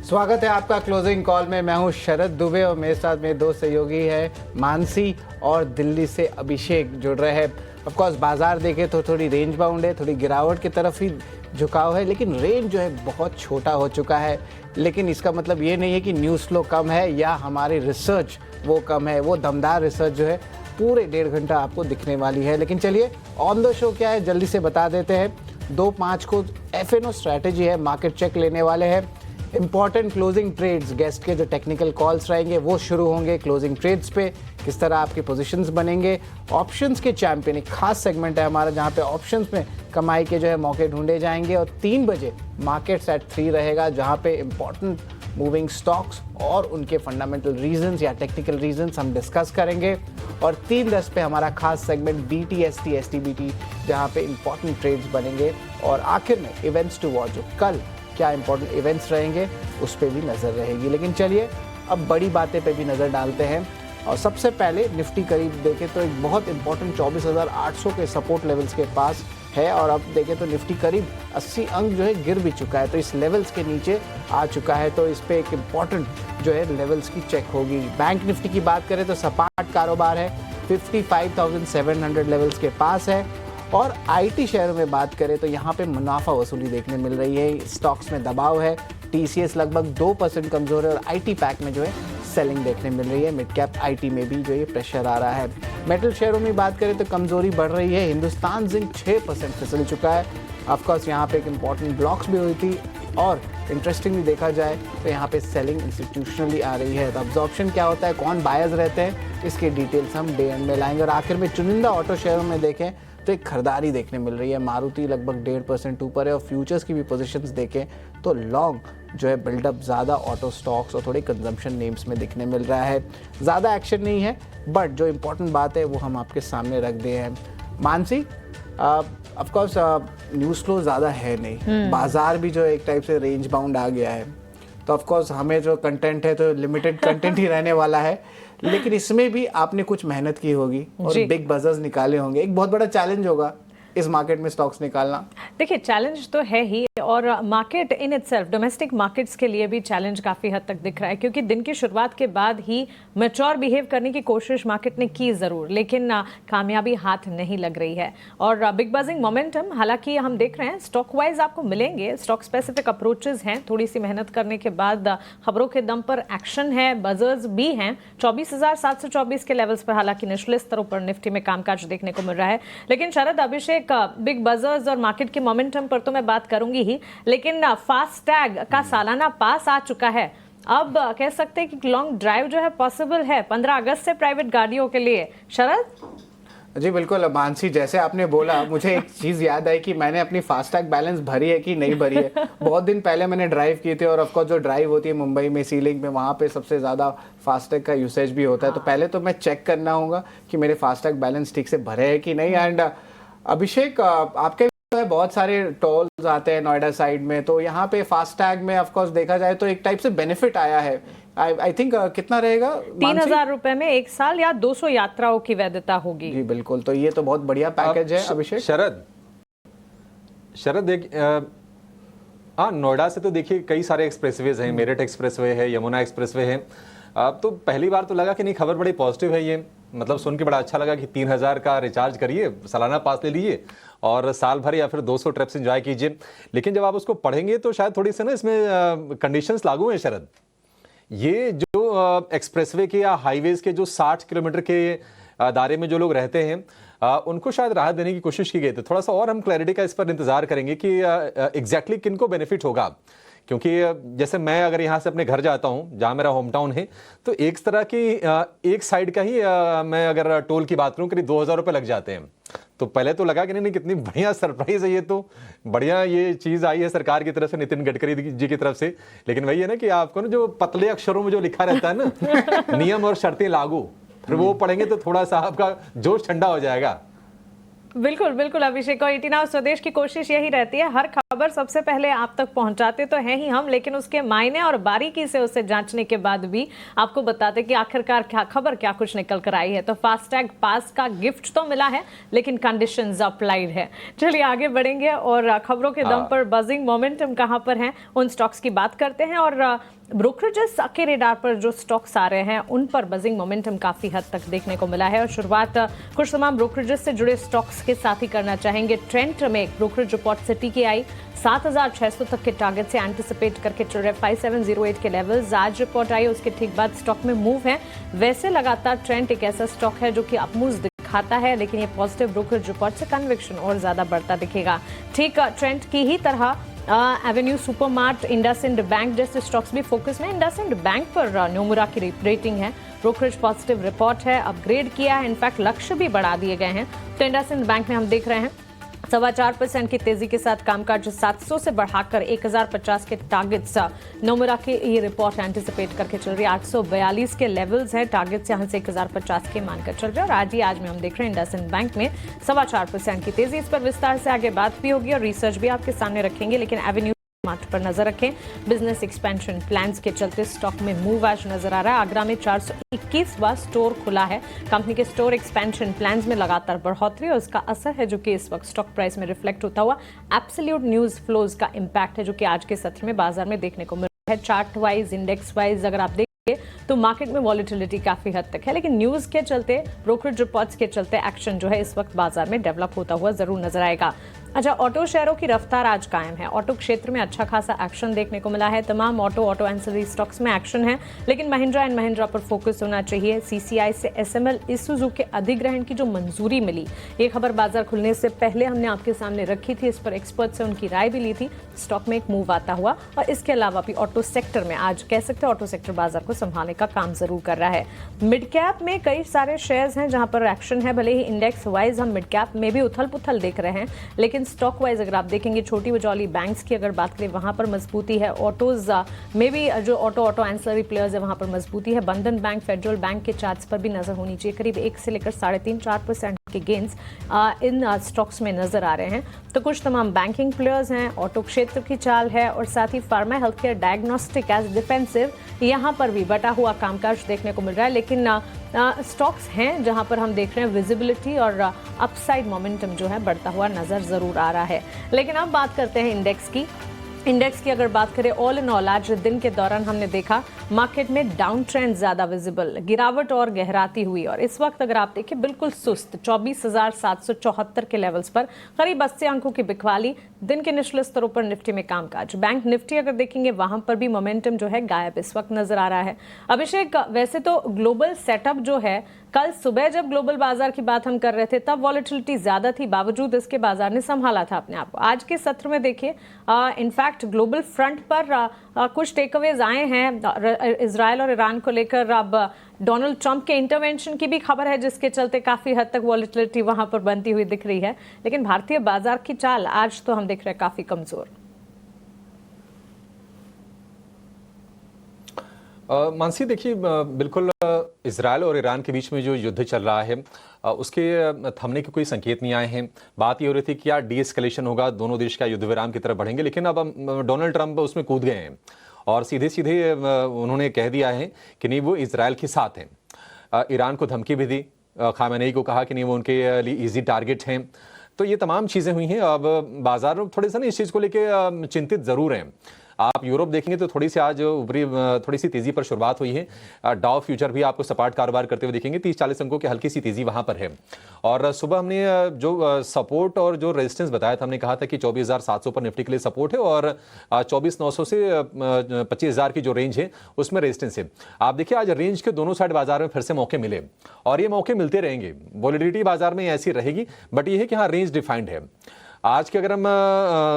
स्वागत है आपका क्लोजिंग कॉल में। मैं हूं शरद दुबे और मेरे साथ मेरे दो सहयोगी है मानसी और दिल्ली से अभिषेक जुड़ रहे हैं। ऑफकोर्स बाजार देखें तो थोड़ी रेंज बाउंड है, थोड़ी गिरावट की तरफ ही झुकाव है, लेकिन रेंज जो है बहुत छोटा हो चुका है। लेकिन इसका मतलब ये नहीं है कि न्यूज़ फ्लो कम है या हमारी रिसर्च वो कम है। वो दमदार रिसर्च जो है पूरे 1.5 घंटा आपको दिखने वाली है। लेकिन चलिए ऑन द शो क्या है जल्दी से बता देते हैं। 2-5 को FNO स्ट्रैटेजी है, मार्केट चेक लेने वाले हैं। इंपॉर्टेंट क्लोजिंग ट्रेड्स, गेस्ट के जो टेक्निकल कॉल्स रहेंगे वो शुरू होंगे क्लोजिंग ट्रेड्स पे, किस तरह आपके पोजीशंस बनेंगे। ऑप्शंस के चैंपियन एक खास सेगमेंट है हमारा जहां पे ऑप्शंस में कमाई के जो है मौके ढूंढे जाएंगे। और 3 बजे मार्केट्स एट 3 रहेगा जहां पे इंपॉर्टेंट मूविंग स्टॉक्स और उनके फंडामेंटल रीजंस या टेक्निकल रीजंस हम डिस्कस करेंगे। और 3:10 पे हमारा खास सेगमेंट BTST STBT जहां पे इंपॉर्टेंट ट्रेड्स बनेंगे। और आखिर में इवेंट्स टू वॉच, जो कल क्या इंपॉर्टेंट इवेंट्स रहेंगे उस पर भी नज़र रहेगी। लेकिन चलिए अब बड़ी बातें पे भी नज़र डालते हैं। और सबसे पहले निफ्टी करीब देखें तो एक बहुत इंपॉर्टेंट 24,800 के सपोर्ट लेवल्स के पास है। और अब देखें तो निफ्टी करीब 80 अंक जो है गिर भी चुका है, तो इस लेवल्स के नीचे आ चुका है। तो इस पर एक इम्पॉर्टेंट जो है लेवल्स की चेक होगी। बैंक निफ्टी की बात करें तो सपाट कारोबार है, 55,700 लेवल्स के पास है। और IT शेयरों में बात करें तो यहाँ पे मुनाफा वसूली देखने मिल रही है, स्टॉक्स में दबाव है। TCS लगभग 2% कमजोर है और IT पैक में जो है सेलिंग देखने मिल रही है। मिड कैप IT में भी जो ये प्रेशर आ रहा है। मेटल शेयरों में बात करें तो कमजोरी बढ़ रही है। हिंदुस्तान जिंक 6% फिसल चुका है। ऑफकोर्स यहाँ पे एक इम्पॉर्टेंट ब्लॉक्स भी हुई थी और इंटरेस्टिंगली देखा जाए तो यहाँ पे सेलिंग इंस्टीट्यूशनली आ रही है। तो अब्जॉर्प्शन क्या होता है, कौन बायर्स रहते हैं, इसके डिटेल्स हम डे एंड में लाएंगे। और आखिर में चुनिंदा ऑटो शेयरों में देखें तो एक खरीदारी देखने मिल रही है। मारुति लगभग 1.5% ऊपर है और फ्यूचर्स की भी पोजीशंस देखें तो लॉन्ग जो है बिल्डअप ज़्यादा ऑटो स्टॉक्स और थोड़े कंजम्पशन नेम्स में दिखने मिल रहा है। ज़्यादा एक्शन नहीं है, बट जो इंपॉर्टेंट बात है वो हम आपके सामने रख दिए हैं। मानसी, ऑफकोर्स न्यूज़ फ्लो ज़्यादा है नहीं, बाजार भी जो एक टाइप से रेंज बाउंड आ गया है। तो ऑफकोर्स हमें जो कंटेंट है तो लिमिटेड कंटेंट ही रहने वाला है। लेकिन इसमें भी आपने कुछ मेहनत की होगी और बिग बजर्स निकाले होंगे। एक बहुत बड़ा चैलेंज होगा इस मार्केट में स्टॉक्स निकालना। देखिए चैलेंज तो है ही, और market in itself domestic markets के लिए भी चैलेंज काफ़ी हद तक दिख रहा है, क्योंकि दिन की शुरुआत के बाद ही मैच्योर बिहेव करने की कोशिश मार्केट ने की ज़रूर, लेकिन कामयाबी हाथ नहीं लग रही है। और बिग बाजिंग मोमेंटम हालांकि हम देख रहे हैं स्टॉक वाइज आपको मिलेंगे, स्टॉक स्पेसिफिक अप्रोचेज हैं, थोड़ी सी मेहनत करने के बाद खबरों के दम पर एक्शन है, बजर्स भी हैं। 24,724 के लेवल्स पर हालांकि निचले स्तरों पर निफ्टी में कामकाज देखने को मिल रहा है। लेकिन शरद, अभिषेक, बिग बजर्स और मार्केट के मोमेंटम पर तो मैं बात करूंगी ही, लेकिन फास्टैग का सालाना पास आ चुका है। अब कह सकते हैं कि लॉन्ग ड्राइव जो है पॉसिबल है 15 अगस्त से प्राइवेट गाड़ियों के लिए। शरद जी बिल्कुल मानसी, जैसे आपने बोला मुझे एक चीज़ याद आई कि मैंने अपनी फास्टैग बैलेंस भरी है कि नहीं भरी है। बहुत दिन पहले मैंने ड्राइव की थी और ऑफकोर्स जो ड्राइव होती है मुंबई में सीलिंग में, वहाँ पे सबसे ज़्यादा फास्टैग का यूसेज भी होता है। तो पहले तो मैं चेक करना होगा कि मेरे फास्टैग बैलेंस ठीक से भरे है कि नहीं। एंड अभिषेक, आपके बहुत सारे टोल्स आते हैं नोएडा साइड में, तो यहाँ पे फास्टैग में ऑफ कोर्स देखा जाए तो एक टाइप से बेनिफिट आया है। आई थिंक कितना रहेगा, 3,000 रुपए में 1 साल या 200 यात्राओं की वैधता होगी। जी बिल्कुल, तो ये तो बहुत बढ़िया पैकेज है। अभिषेक, शरद देख, हाँ नोएडा से तो देखिए कई सारे एक्सप्रेसवेज हैं, मेरठ एक्सप्रेसवे है, यमुना एक्सप्रेसवे है। तो पहली बार तो लगा कि नहीं, खबर बड़ी पॉजिटिव है ये, मतलब सुन के बड़ा अच्छा लगा कि 3,000 का रिचार्ज करिए, सालाना पास ले लीजिए और साल भर या फिर 200 ट्रिप्स एंजॉय कीजिए। लेकिन जब आप उसको पढ़ेंगे तो शायद थोड़ी सी ना इसमें कंडीशंस लागू हैं शरद। ये जो एक्सप्रेसवे के या हाईवेज के जो 60 किलोमीटर के दायरे में जो लोग रहते हैं उनको शायद राहत देने की कोशिश की गई थी। थोड़ा सा और हम क्लैरिटी का इस पर इंतजार करेंगे कि एग्जैक्टली किनको बेनिफिट होगा। क्योंकि जैसे मैं अगर यहाँ से अपने घर जाता हूँ जहाँ मेरा होम टाउन है, तो एक तरह की एक साइड का ही मैं अगर टोल की बात करूँ करीब 2,000 रुपये लग जाते हैं। तो पहले तो लगा कि नहीं कितनी बढ़िया सरप्राइज है, ये तो बढ़िया ये चीज़ आई है सरकार की तरफ से, नितिन गडकरी जी की तरफ से। लेकिन वही है ना कि आपको ना जो पतले अक्षरों में जो लिखा रहता है ना नियम और शर्तें लागू, फिर वो पढ़ेंगे तो थोड़ा सा आपका जोश ठंडा हो जाएगा। बिल्कुल बिल्कुल अभिषेक, और 18 आवर्स स्वदेश की कोशिश यही रहती है, हर खबर सबसे पहले आप तक पहुंचाते तो हैं ही हम, लेकिन उसके मायने और बारीकी से उसे जांचने के बाद भी आपको बताते कि आखिरकार क्या खबर, क्या कुछ निकल कर आई है। तो फास्टैग पास का गिफ्ट तो मिला है, लेकिन कंडीशंस अप्लाइड है। चलिए आगे बढ़ेंगे और खबरों के दम पर बजिंग मोमेंटम कहां पर है उन स्टॉक्स की बात करते हैं। और ब्रोकरेजेस के रेडार पर जो स्टॉक्स आ रहे हैं उन पर बजिंग मोमेंटम काफी हद तक देखने को मिला है। और शुरुआत कुछ तमाम ब्रोकरेजेस से जुड़े स्टॉक्स के साथ ही करना चाहेंगे। ट्रेंट में एक ब्रोकरेज रिपोर्ट सिटी की आई, 7600 तक के टारगेट से एंटिसिपेट करके चल रहे 5708 के लेवल्स। आज रिपोर्ट आई, उसके ठीक बाद स्टॉक में मूव है। वैसे लगातार ट्रेंट एक ऐसा स्टॉक है जो कि अपमूव्स दिखाता है, लेकिन ये पॉजिटिव ब्रोकरेज रिपोर्ट से कन्विक्शन और ज्यादा बढ़ता दिखेगा। ठीक ट्रेंट की ही तरह एवेन्यू सुपरमार्ट, इंडसइंड बैंक जैसे स्टॉक्स भी फोकस में। इंडसइंड बैंक पर नोमुरा की रेटिंग है, ब्रोकरेज पॉजिटिव रिपोर्ट है, अपग्रेड किया है, इनफैक्ट लक्ष्य भी बढ़ा दिए गए हैं। तो इंडसइंड बैंक में हम देख रहे हैं 4.25% की तेजी के साथ कामकाज 700 से बढ़ाकर 1050 के टारगेट्स नोमुरा की ये रिपोर्ट एंटिसिपेट करके चल रही है। 842 के लेवल्स हैं टारगेट से, यहाँ से 1050 के मानकर चल रहे हैं। और आज में हम देख रहे हैं इंडसइंड बैंक में 4.25% की तेजी। इस पर विस्तार से आगे बात भी होगी और रिसर्च भी आपके सामने रखेंगे, लेकिन एवेन्यू मार्ट पर नजर रखें। बिजनेस एक्सपेंशन प्लान्स के चलते स्टॉक में मूव आज नजर आ रहा है। आगरा में 421वां स्टोर खुला है। कंपनी के स्टोर एक्सपेंशन प्लान्स में लगातार बढ़ोतरी और उसका असर है जो कि इस वक्त स्टॉक प्राइस में रिफ्लेक्ट होता हुआ एब्सोल्यूट न्यूज फ्लोज का इंपैक्ट है जो कि आज के सत्र में बाजार में देखने को मिल रहा है। चार्ट वाइज, इंडेक्स वाइज अगर आप तो मार्केट में वॉलेटिलिटी काफी हद तक है, लेकिन न्यूज के चलते, ब्रोकरेज रिपोर्ट्स के चलते एक्शन जो है इस वक्त बाजार में डेवलप होता हुआ जरूर नजर आएगा। अच्छा, ऑटो शेयरों की रफ्तार आज कायम है। ऑटो क्षेत्र में अच्छा खासा एक्शन देखने को मिला है। तमाम ऑटो एंसिलरी स्टॉक्स में एक्शन है, लेकिन महिंद्रा एंड महिंद्रा पर फोकस होना चाहिए। सीसीआई से एसएमएल इसूजू के अधिग्रहण की जो मंजूरी मिली, ये खबर बाजार खुलने से पहले हमने आपके सामने रखी थी। इस पर एक्सपर्ट से उनकी राय भी ली थी। स्टॉक में एक मूव आता हुआ और इसके अलावा भी ऑटो सेक्टर में आज कह सकते हैं ऑटो सेक्टर बाजार को संभालने का काम जरूर कर रहा है। मिड कैप में कई सारे शेयर्स हैं जहां पर एक्शन है। भले ही इंडेक्स वाइज हम मिड कैप में भी उथल पुथल देख रहे हैं, लेकिन स्टॉक वाइज अगर आप देखेंगे, छोटी बजौली बैंक्स की अगर बात करें वहां पर मजबूती है। ऑटोज में भी जो ऑटो एंसिलरी प्लेयर्स है वहां पर मजबूती है। बंधन बैंक, फेडरल बैंक के चार्ट्स पर भी नजर होनी चाहिए। करीब 1 से लेकर 3.5-4% के गेन्स इन स्टॉक्स में नजर आ रहे हैं। तो कुछ तमाम बैंकिंग प्लेयर्स हैं, ऑटो क्षेत्र की चाल है और साथ ही pharma, health care, diagnostic as defensive, यहाँ पर भी बटा हुआ कामकाज देखने को मिल रहा है। लेकिन स्टॉक्स हैं जहां पर हम देख रहे हैं विजिबिलिटी और अपसाइड मोमेंटम जो है बढ़ता हुआ नजर जरूर आ रहा है। लेकिन अब बात करते हैं इंडेक्स की अगर बात करें, ऑल इन ऑल आज दिन के दौरान हमने देखा मार्केट में डाउन ट्रेंड ज्यादा विजिबल, गिरावट और गहराती हुई और इस वक्त अगर आप देखें बिल्कुल सुस्त 24,774 के लेवल्स पर करीब 80 अंकों की बिकवाली। दिन के निचले स्तरों पर निफ्टी में कामकाज। बैंक निफ्टी अगर देखेंगे वहां पर भी मोमेंटम जो है गायब इस वक्त नजर आ रहा है। अभिषेक, वैसे तो ग्लोबल सेटअप जो है, कल सुबह जब ग्लोबल बाजार की बात हम कर रहे थे तब वॉलेटिलिटी ज्यादा थी, बावजूद इसके बाजार ने संभाला था अपने आप को। आज के सत्र में देखिए इनफैक्ट ग्लोबल फ्रंट पर कुछ टेकअवेज आए हैं इजराइल और ईरान को लेकर। अब डोनाल्ड ट्रंप के इंटरवेंशन की भी खबर है जिसके चलते काफी हद तक वॉलेटिलिटी वहां पर बनती हुई दिख रही है। लेकिन भारतीय बाजार की चाल आज तो हम देख रहे हैं काफी कमजोर। मानसी देखिए, बिल्कुल इजराइल और ईरान के बीच में जो युद्ध चल रहा है उसके थमने के कोई संकेत नहीं आए हैं। बात ये हो रही थी कि क्या डी एस्केलेशन होगा, दोनों देश क्या युद्ध विराम की तरफ बढ़ेंगे, लेकिन अब डोनाल्ड ट्रंप उसमें कूद गए हैं और सीधे सीधे उन्होंने कह दिया है कि नहीं, वो इजराइल के साथ हैं। ईरान को धमकी भी दी, खामेनेई को कहा कि नहीं, वो उनके लिए ईजी टारगेट हैं। तो ये तमाम चीज़ें हुई हैं। अब बाजार थोड़े सा ना इस चीज़ को लेकर चिंतित ज़रूर हैं। आप यूरोप देखेंगे तो थोड़ी सी आज ऊपरी थोड़ी सी तेजी पर शुरुआत हुई है। डाउ फ्यूचर भी आपको सपाट कारोबार करते हुए दिखेंगे, 30-40 अंकों की हल्की सी तेजी वहां पर है। और सुबह हमने जो सपोर्ट और जो रेजिस्टेंस बताया था, हमने कहा था कि 24,700 पर निफ्टी के लिए सपोर्ट है और 24,900 से 25,000 की जो रेंज है उसमें रेजिस्टेंस है। आप देखिए आज रेंज के दोनों साइड बाजार में फिर से मौके मिले और ये मौके मिलते रहेंगे। वॉलेटिलिटी बाजार में ऐसी रहेगी, बट ये है कि हाँ, रेंज डिफाइंड है। आज के अगर हम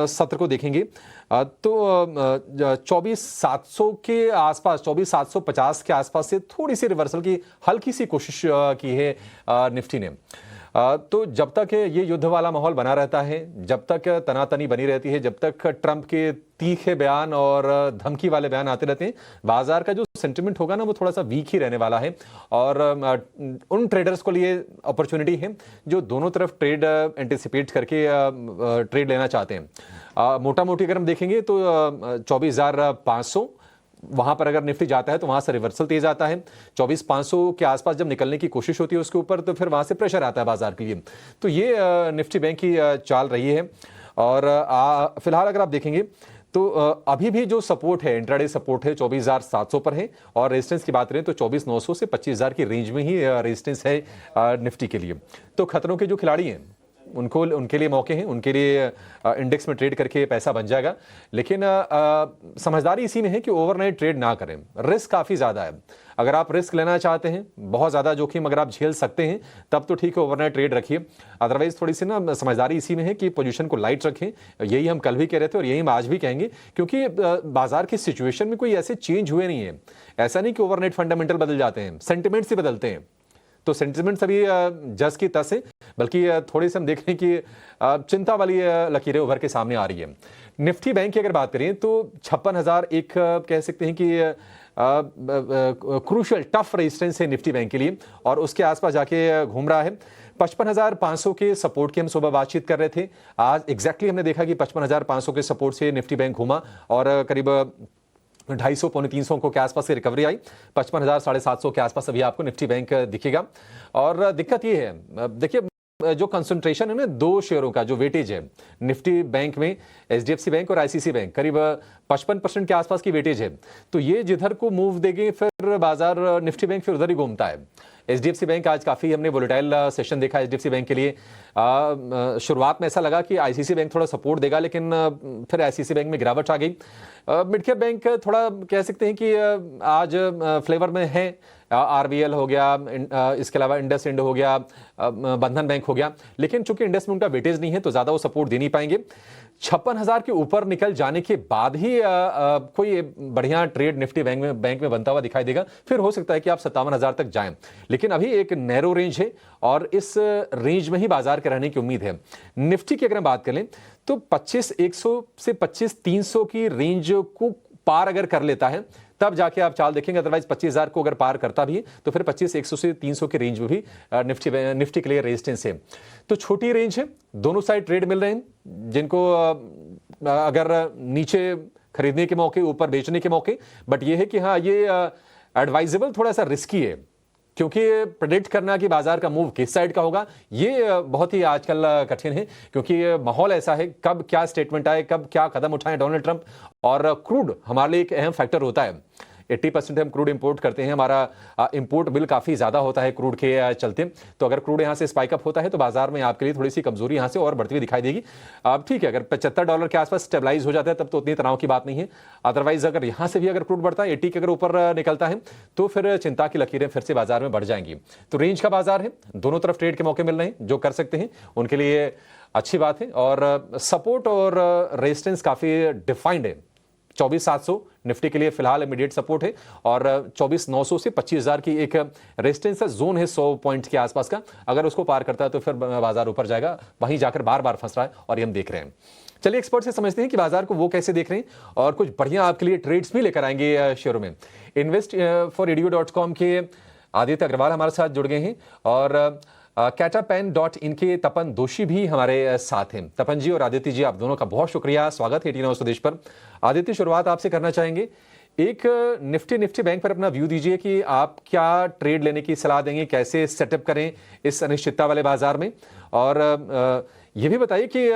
सत्र को देखेंगे तो 24,700 के आसपास, 24,750 के आसपास से थोड़ी सी रिवर्सल की हल्की सी कोशिश की है निफ्टी ने। तो जब तक ये युद्ध वाला माहौल बना रहता है, जब तक तनातनी बनी रहती है, जब तक ट्रंप के तीखे बयान और धमकी वाले बयान आते रहते हैं, बाजार का जो सेंटिमेंट होगा ना वो थोड़ा सा वीक ही रहने वाला है। और उन ट्रेडर्स को लिए अपॉर्चुनिटी है जो दोनों तरफ ट्रेड एंटिसिपेट करके ट्रेड लेना चाहते हैं। मोटा मोटी अगर हम देखेंगे तो 24,500 वहां पर अगर निफ्टी जाता है तो वहां से रिवर्सल तेज आता है। 24,500 के आसपास जब निकलने की कोशिश होती है उसके ऊपर, तो फिर वहां से प्रेशर आता है बाजार के लिए। तो ये निफ्टी बैंक की चाल रही है। और फिलहाल अगर आप देखेंगे तो अभी भी जो सपोर्ट है, इंट्राडे सपोर्ट है 24,700 पर है, और रेजिस्टेंस की बात करें तो 24,900 से 25,000 की रेंज में ही रेजिस्टेंस है निफ्टी के लिए। तो खतरों के जो खिलाड़ी हैं उनके लिए मौके हैं, उनके लिए इंडेक्स में ट्रेड करके पैसा बन जाएगा। लेकिन समझदारी इसी में है कि ओवरनाइट ट्रेड ना करें, रिस्क काफ़ी ज़्यादा है। अगर आप रिस्क लेना चाहते हैं, बहुत ज़्यादा जोखिम अगर आप झेल सकते हैं, तब तो ठीक है ओवरनाइट ट्रेड रखिए। अदरवाइज थोड़ी सी ना समझदारी इसी में है कि पोजीशन को लाइट रखें। यही हम कल भी कह रहे थे और यही हम आज भी कहेंगे, क्योंकि बाजार की सिचुएशन में कोई ऐसे चेंज हुए नहीं है। ऐसा नहीं कि ओवरनाइट फंडामेंटल बदल जाते हैं, सेंटिमेंट से बदलते हैं। तो सेंटिमेंट्स अभी जस की तस है, बल्कि थोड़ी सी हम देख रहे हैं कि चिंता वाली लकीरें उभर के सामने आ रही है। निफ्टी बैंक की अगर बात करें तो 56,000 एक कह सकते हैं कि क्रूशियल टफ रेजिस्टेंस है निफ्टी बैंक के लिए, और उसके आसपास जाके घूम रहा है। 55,500 के सपोर्ट की हम सुबह बातचीत कर रहे थे। आज एग्जैक्टली हमने देखा कि 55,500 के सपोर्ट से निफ्टी बैंक घूमा और करीब 250 पौने 300 अंकों के आसपास से रिकवरी आई। 55,000 750 के आसपास अभी आपको निफ्टी बैंक दिखेगा। और दिक्कत ये है, देखिए जो कंसंट्रेशन है ना दो शेयरों का, जो वेटेज है निफ्टी बैंक में, एचडीएफसी बैंक और आईसीसी बैंक, करीब 55% के आसपास की वेटेज है। तो ये जिधर को मूव देंगे फिर बाजार निफ्टी बैंक फिर उधर ही घूमता है। एचडीएफसी बैंक आज काफ़ी हमने वोलेटाइल सेशन देखा एचडीएफसी बैंक के लिए। शुरुआत में ऐसा लगा कि आईसीसी बैंक थोड़ा सपोर्ट देगा, लेकिन फिर आईसीसी बैंक में गिरावट आ गई। मिड कैप बैंक थोड़ा कह सकते हैं कि आज फ्लेवर में है। आरबीएल हो गया, इसके अलावा इंडस इंड हो गया, बंधन बैंक हो गया, लेकिन चूंकि इंडस में उनका वेटेज नहीं है तो ज्यादा वो सपोर्ट दे नहीं पाएंगे। 56,000 के ऊपर निकल जाने के बाद ही कोई बढ़िया ट्रेड निफ्टी बैंक में बनता हुआ दिखाई देगा। फिर हो सकता है कि आप 57,000 तक जाएं, लेकिन अभी एक नैरो रेंज है और इस रेंज में ही बाजार के रहने की उम्मीद है। निफ्टी की अगर हम बात करें तो 25,100 से 25,300 की रेंज को पार अगर कर लेता है तब जाके आप चाल देखेंगे। अदरवाइज 25,000 को अगर पार करता भी है तो फिर 25,100 से 300 की रेंज में भी निफ्टी के लिए रेजिस्टेंस है। तो छोटी रेंज है, दोनों साइड ट्रेड मिल रहे हैं। जिनको अगर नीचे खरीदने के मौके, ऊपर बेचने के मौके, बट ये है कि हाँ ये एडवाइजेबल थोड़ा सा रिस्की है, क्योंकि प्रेडिक्ट करना कि बाजार का मूव किस साइड का होगा ये बहुत ही आजकल कठिन है, क्योंकि माहौल ऐसा है, कब क्या स्टेटमेंट आए, कब क्या कदम उठाएं डोनाल्ड ट्रंप। और क्रूड हमारे लिए एक अहम फैक्टर होता है। 80% हम क्रूड इंपोर्ट करते हैं, हमारा इंपोर्ट बिल काफ़ी ज़्यादा होता है क्रूड के चलते। तो अगर क्रूड यहाँ से स्पाइक अप होता है तो बाजार में आपके लिए थोड़ी सी कमजोरी यहाँ से और बढ़ती हुई दिखाई देगी। अब ठीक है, अगर $75 के आसपास स्टेबलाइज हो जाता है तब तो उतनी तनाव की बात नहीं है। अदरवाइज अगर यहाँ से भी अगर क्रूड बढ़ता है, 80 के अगर ऊपर निकलता है तो फिर चिंता की लकीरें फिर से बाजार में बढ़ जाएंगी। तो रेंज का बाजार है, दोनों तरफ ट्रेड के मौके मिल रहे हैं। जो कर सकते हैं उनके लिए अच्छी बात है। और सपोर्ट और रेजिस्टेंस काफ़ी डिफाइंड है। 24,700 निफ्टी के लिए फिलहाल इमीडिएट सपोर्ट है और 24,900 से 25,000 की एक रेजिस्टेंस जोन है 100 पॉइंट के आसपास का। अगर उसको पार करता है तो फिर बाजार ऊपर जाएगा, वहीं जाकर बार बार फंस रहा है और ये हम देख रहे हैं। चलिए एक्सपर्ट से समझते हैं कि बाजार को वो कैसे देख रहे हैं और कुछ बढ़िया आपके लिए ट्रेड्स भी लेकर आएंगे शेयरों में। investforedu.com के आदित्य अग्रवाल हमारे साथ जुड़ गए हैं और कैटापेन.इन के तपन दोषी भी हमारे साथ हैं। तपन जी और आदित्य जी, आप दोनों का बहुत शुक्रिया, स्वागत है 18 आवर्स स्वदेश पर। आदित्य, शुरुआत आपसे करना चाहेंगे। एक निफ्टी बैंक पर अपना व्यू दीजिए कि आप क्या ट्रेड लेने की सलाह देंगे, कैसे सेटअप करें इस अनिश्चितता वाले बाजार में, और ये भी बताइए कि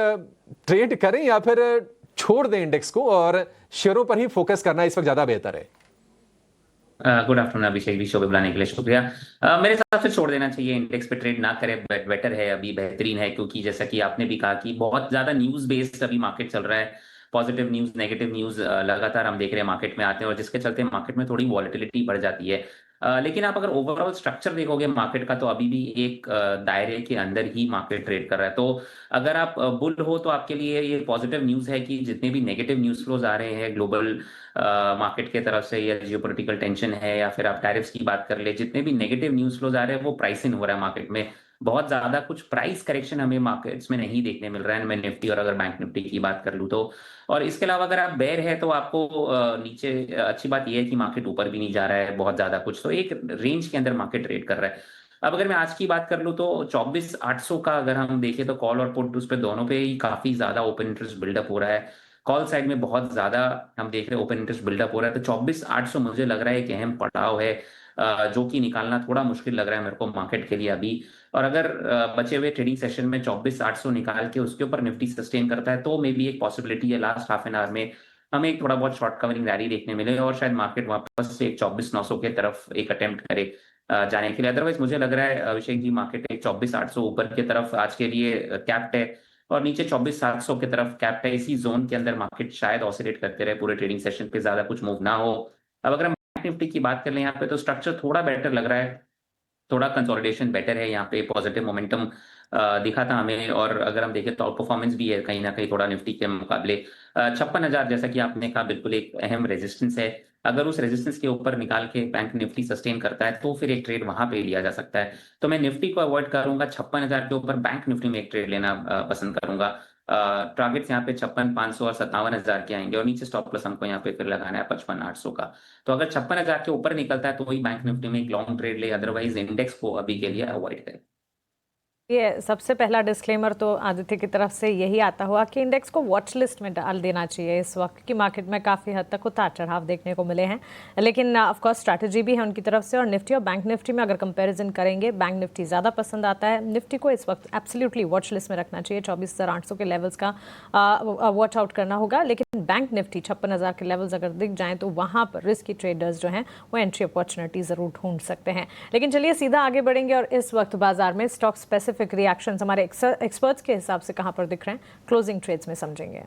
ट्रेड करें या फिर छोड़ दें इंडेक्स को और शेयरों पर ही फोकस करना इस वक्त ज्यादा बेहतर है। Good afternoon Abhishek ji, show पे बुलाने के लिए शुक्रिया। मेरे हिसाब से छोड़ देना चाहिए, इंडेक्स पे ट्रेड ना करें, बेटर है, अभी बेहतरीन है, क्योंकि जैसा कि आपने भी कहा कि बहुत ज्यादा न्यूज बेस्ड अभी मार्केट चल रहा है। पॉजिटिव न्यूज, नेगेटिव न्यूज लगातार हम देख रहे हैं मार्केट में आते हैं और जिसके चलते मार्केट में थोड़ी वॉलेटिलिटी बढ़ जाती है। लेकिन आप अगर ओवरऑल स्ट्रक्चर देखोगे मार्केट का तो अभी भी एक दायरे के अंदर ही मार्केट ट्रेड कर रहा है। तो अगर आप बुल हो तो आपके लिए ये पॉजिटिव न्यूज है कि जितने भी नेगेटिव न्यूज फ्लोज आ रहे हैं ग्लोबल मार्केट के तरफ से, या जियोपॉलिटिकल टेंशन है, या फिर आप टैरिफ्स की बात कर ले, जितने भी नेगेटिव न्यूज फ्लोज आ रहे हैं वो प्राइस इन हो रहा है मार्केट में। बहुत ज़्यादा कुछ प्राइस करेक्शन हमें मार्केट्स में नहीं देखने मिल रहा है, मैं निफ्टी और अगर बैंक निफ्टी की बात कर लूँ तो। और इसके अलावा अगर आप बेयर है तो आपको नीचे अच्छी बात ये है कि मार्केट ऊपर भी नहीं जा रहा है बहुत ज़्यादा कुछ, तो एक रेंज के अंदर मार्केट ट्रेड कर रहा है। अब अगर मैं आज की बात कर लूँ तो 24,800 का अगर हम देखें तो कॉल और पुट उस पे दोनों पे ही काफ़ी ज़्यादा ओपन इंटरेस्ट बिल्डअप हो रहा है। कॉल साइड में बहुत ज़्यादा हम देख रहे हैं ओपन इंटरेस्ट बिल्डअप हो रहा है, तो 24,800 मुझे लग रहा है एक अहम पड़ाव है जो कि निकालना थोड़ा मुश्किल लग रहा है मेरे को मार्केट के लिए अभी। और अगर बचे हुए ट्रेडिंग सेशन में 24,800 निकाल के उसके ऊपर निफ्टी सस्टेन करता है तो मे बी एक पॉसिबिलिटी है लास्ट हाफ एन आवर में हमें एक थोड़ा बहुत शॉर्ट कवरिंग रैली देखने मिले और शायद मार्केट वापस से एक 24,900 के तरफ एक अटेम्प्ट करे जाने के लिए। अदरवाइज मुझे लग रहा है अभिषेक जी मार्केट एक 24,800 ऊपर की तरफ आज के लिए कैप्ट है और नीचे 24,700 की तरफ कैप्ट है। इसी जोन के अंदर मार्केट शायद ऑसिलेट करते रहे पूरे ट्रेडिंग सेशन पे, ज्यादा कुछ मूव ना हो। अब अगर हम बैंक निफ्टी की बात कर लें यहाँ पे तो स्ट्रक्चर थोड़ा बेटर लग रहा है, थोड़ा कंसोलिडेशन बेटर है यहाँ पे, पॉजिटिव मोमेंटम दिखा था हमें। और अगर हम देखें तो आउट परफॉर्मेंस भी है कहीं ना कहीं थोड़ा निफ्टी के मुकाबले। 56,000 जैसा कि आपने कहा बिल्कुल एक अहम रेजिस्टेंस है, अगर उस रेजिस्टेंस के ऊपर निकाल के बैंक निफ्टी सस्टेन करता है तो फिर एक ट्रेड वहां पे लिया जा सकता है। तो मैं निफ्टी को अवॉइड करूंगा, 56,000 के ऊपर बैंक निफ्टी में एक ट्रेड लेना पसंद करूंगा। टारगेट्स यहाँ पे 56,500 और 57,000 के आएंगे और नीचे स्टॉप लॉस हमको यहाँ पे फिर लगाना है 55,800 का। तो अगर 56,000 के ऊपर निकलता है तो वही बैंक निफ्टी में एक लॉन्ग ट्रेड ले, अदरवाइज इंडेक्स को अभी के लिए अवॉइड करें। ये सबसे पहला डिस्क्लेमर तो आदित्य की तरफ से यही आता हुआ कि इंडेक्स को वॉच लिस्ट में डाल देना चाहिए इस वक्त की मार्केट में काफ़ी हद तक उतार चढ़ाव देखने को मिले हैं, लेकिन ऑफ कोर्स स्ट्रैटेजी भी है उनकी तरफ से। और निफ्टी और बैंक निफ्टी में अगर कंपैरिजन करेंगे बैंक निफ्टी ज़्यादा पसंद आता है, निफ्टी को इस वक्त एब्सोल्युटली वॉच लिस्ट में रखना चाहिए। 24,800 के लेवल्स का वॉच आउट करना होगा, लेकिन बैंक निफ्टी 56,000 के लेवल्स अगर दिख जाएँ तो वहाँ पर रिस्की ट्रेडर्स जो हैं वो एंट्री अपॉर्चुनिटी ज़रूर ढूंढ सकते हैं। लेकिन चलिए सीधा आगे बढ़ेंगे और इस वक्त बाजार में स्टॉक स्पेसिफिक रिएक्शंस हमारे एक्सपर्ट्स के हिसाब से कहां पर दिख रहे हैं, क्लोजिंग ट्रेड्स में समझेंगे।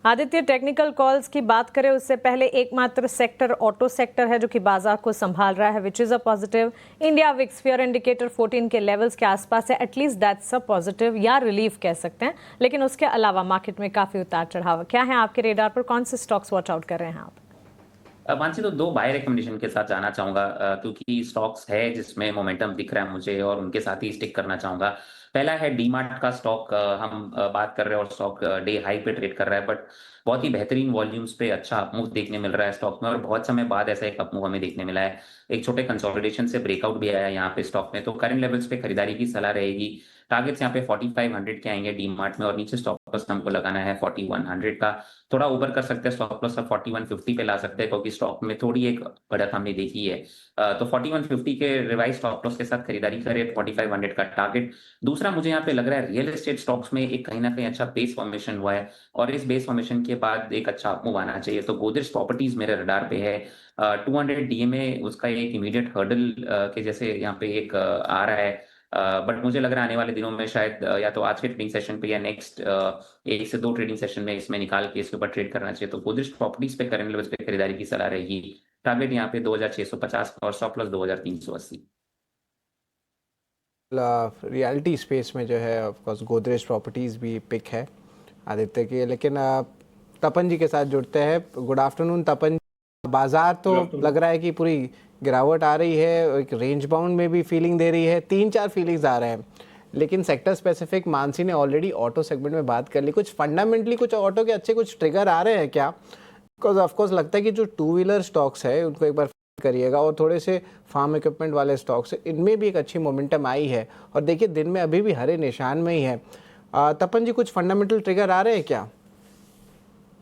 आदित्य, टेक्निकल कॉल्स की बात करें उससे पहले एकमात्र सेक्टर ऑटो सेक्टर है जो कि बाजार को संभाल रहा है, which is a positive. India VIX fear indicator 14 के लेवल्स के आसपास है, एटलीस्ट दैट्स अ पॉजिटिव या रिलीफ कह सकते हैं। लेकिन उसके अलावा मार्केट में काफी उतार चढ़ाव क्या है आपके रेडार पर, कौन से स्टॉक्स वॉच आउट कर रहे हैं आप? मानसी तो दो बाय रिकमेंडेशन के साथ जाना चाहूंगा क्योंकि स्टॉक्स है जिसमें मोमेंटम दिख रहा है मुझे और उनके साथ ही स्टिक करना चाहूंगा। पहला है डीमार्ट का स्टॉक, हम बात कर रहे हैं और स्टॉक डे हाई पे ट्रेड कर रहा है, बट बहुत ही बेहतरीन वॉल्यूम्स पे अच्छा अपमूव देखने मिल रहा है स्टॉक में और बहुत समय बाद ऐसा एक अपमूव हमें देखने मिला है। एक छोटे कंसोलिडेशन से ब्रेकआउट भी आया है यहाँ पे स्टॉक में, तो करंट लेवल्स पे खरीदारी की सलाह रहेगी। टारगेट्स यहाँ पे 4500 के आएंगे डीमार्ट में और नीचे स्टॉप लॉस हमको लगाना है 4100 का। थोड़ा ऊपर कर सकते हैं स्टॉप लॉस का 4150 पे ला सकते हैं क्योंकि स्टॉक में थोड़ी एक बढ़त हमने देखी है। तो 4150 के रिवाइज स्टॉप लॉस के साथ खरीदारी करें, 4500 का टारगेट। दूसरा मुझे यहाँ पे लग रहा है रियल एस्टेट स्टॉक्स में एक कहीं ना कहीं अच्छा बेस फॉर्मेशन हुआ है और इस बेस फॉर्मेशन के बाद एक अच्छा मूव आना चाहिए। तो गोदरेज प्रॉपर्टीज मेरे रडार पे है, 200 डीएमए उसका एक इमीडिएट हर्डल के जैसे यहाँ पे एक आ रहा है। बट मुझे लग रहा है आने वाले दिनों में शायद या तो आज के ट्रेडिंग सेशन पे या नेक्स्ट 1 से 2 ट्रेडिंग सेशन में इसमें निकाल के इसके ऊपर ट्रेड करना चाहिए। तो गोदरेज प्रॉपर्टीज पे करंट लेवल्स पे खरीदारी की सलाह रहेगी। टारगेट यहाँ पे 2650 और स्टॉप लॉस 2380। रियलिटी स्पेस में जो है ऑफ कोर्स गोदरेज प्रॉपर्टीज़ भी पिक है आदित्य की। लेकिन तपन जी के साथ जुड़ते हैं। गुड आफ्टरनून तपन। बाजार तो लग रहा है कि पूरी गिरावट आ रही है, एक रेंज बाउंड में भी फीलिंग दे रही है, 3-4 फीलिंग्स आ रहे हैं, लेकिन सेक्टर स्पेसिफिक मानसी ने ऑलरेडी ऑटो सेगमेंट में बात कर ली। कुछ फंडामेंटली कुछ ऑटो के अच्छे कुछ ट्रिगर आ रहे हैं क्या? बिकॉज ऑफकोर्स लगता है कि जो 2 व्हीलर स्टॉक्स है उनको एक बार करिएगा और थोड़े से फार्म इक्विपमेंट वाले स्टॉक्स है, इनमें भी एक अच्छी मोमेंटम आई है और देखिए दिन में अभी भी हरे निशान में ही है। तपन जी कुछ फंडामेंटल ट्रिगर आ रहे हैं क्या?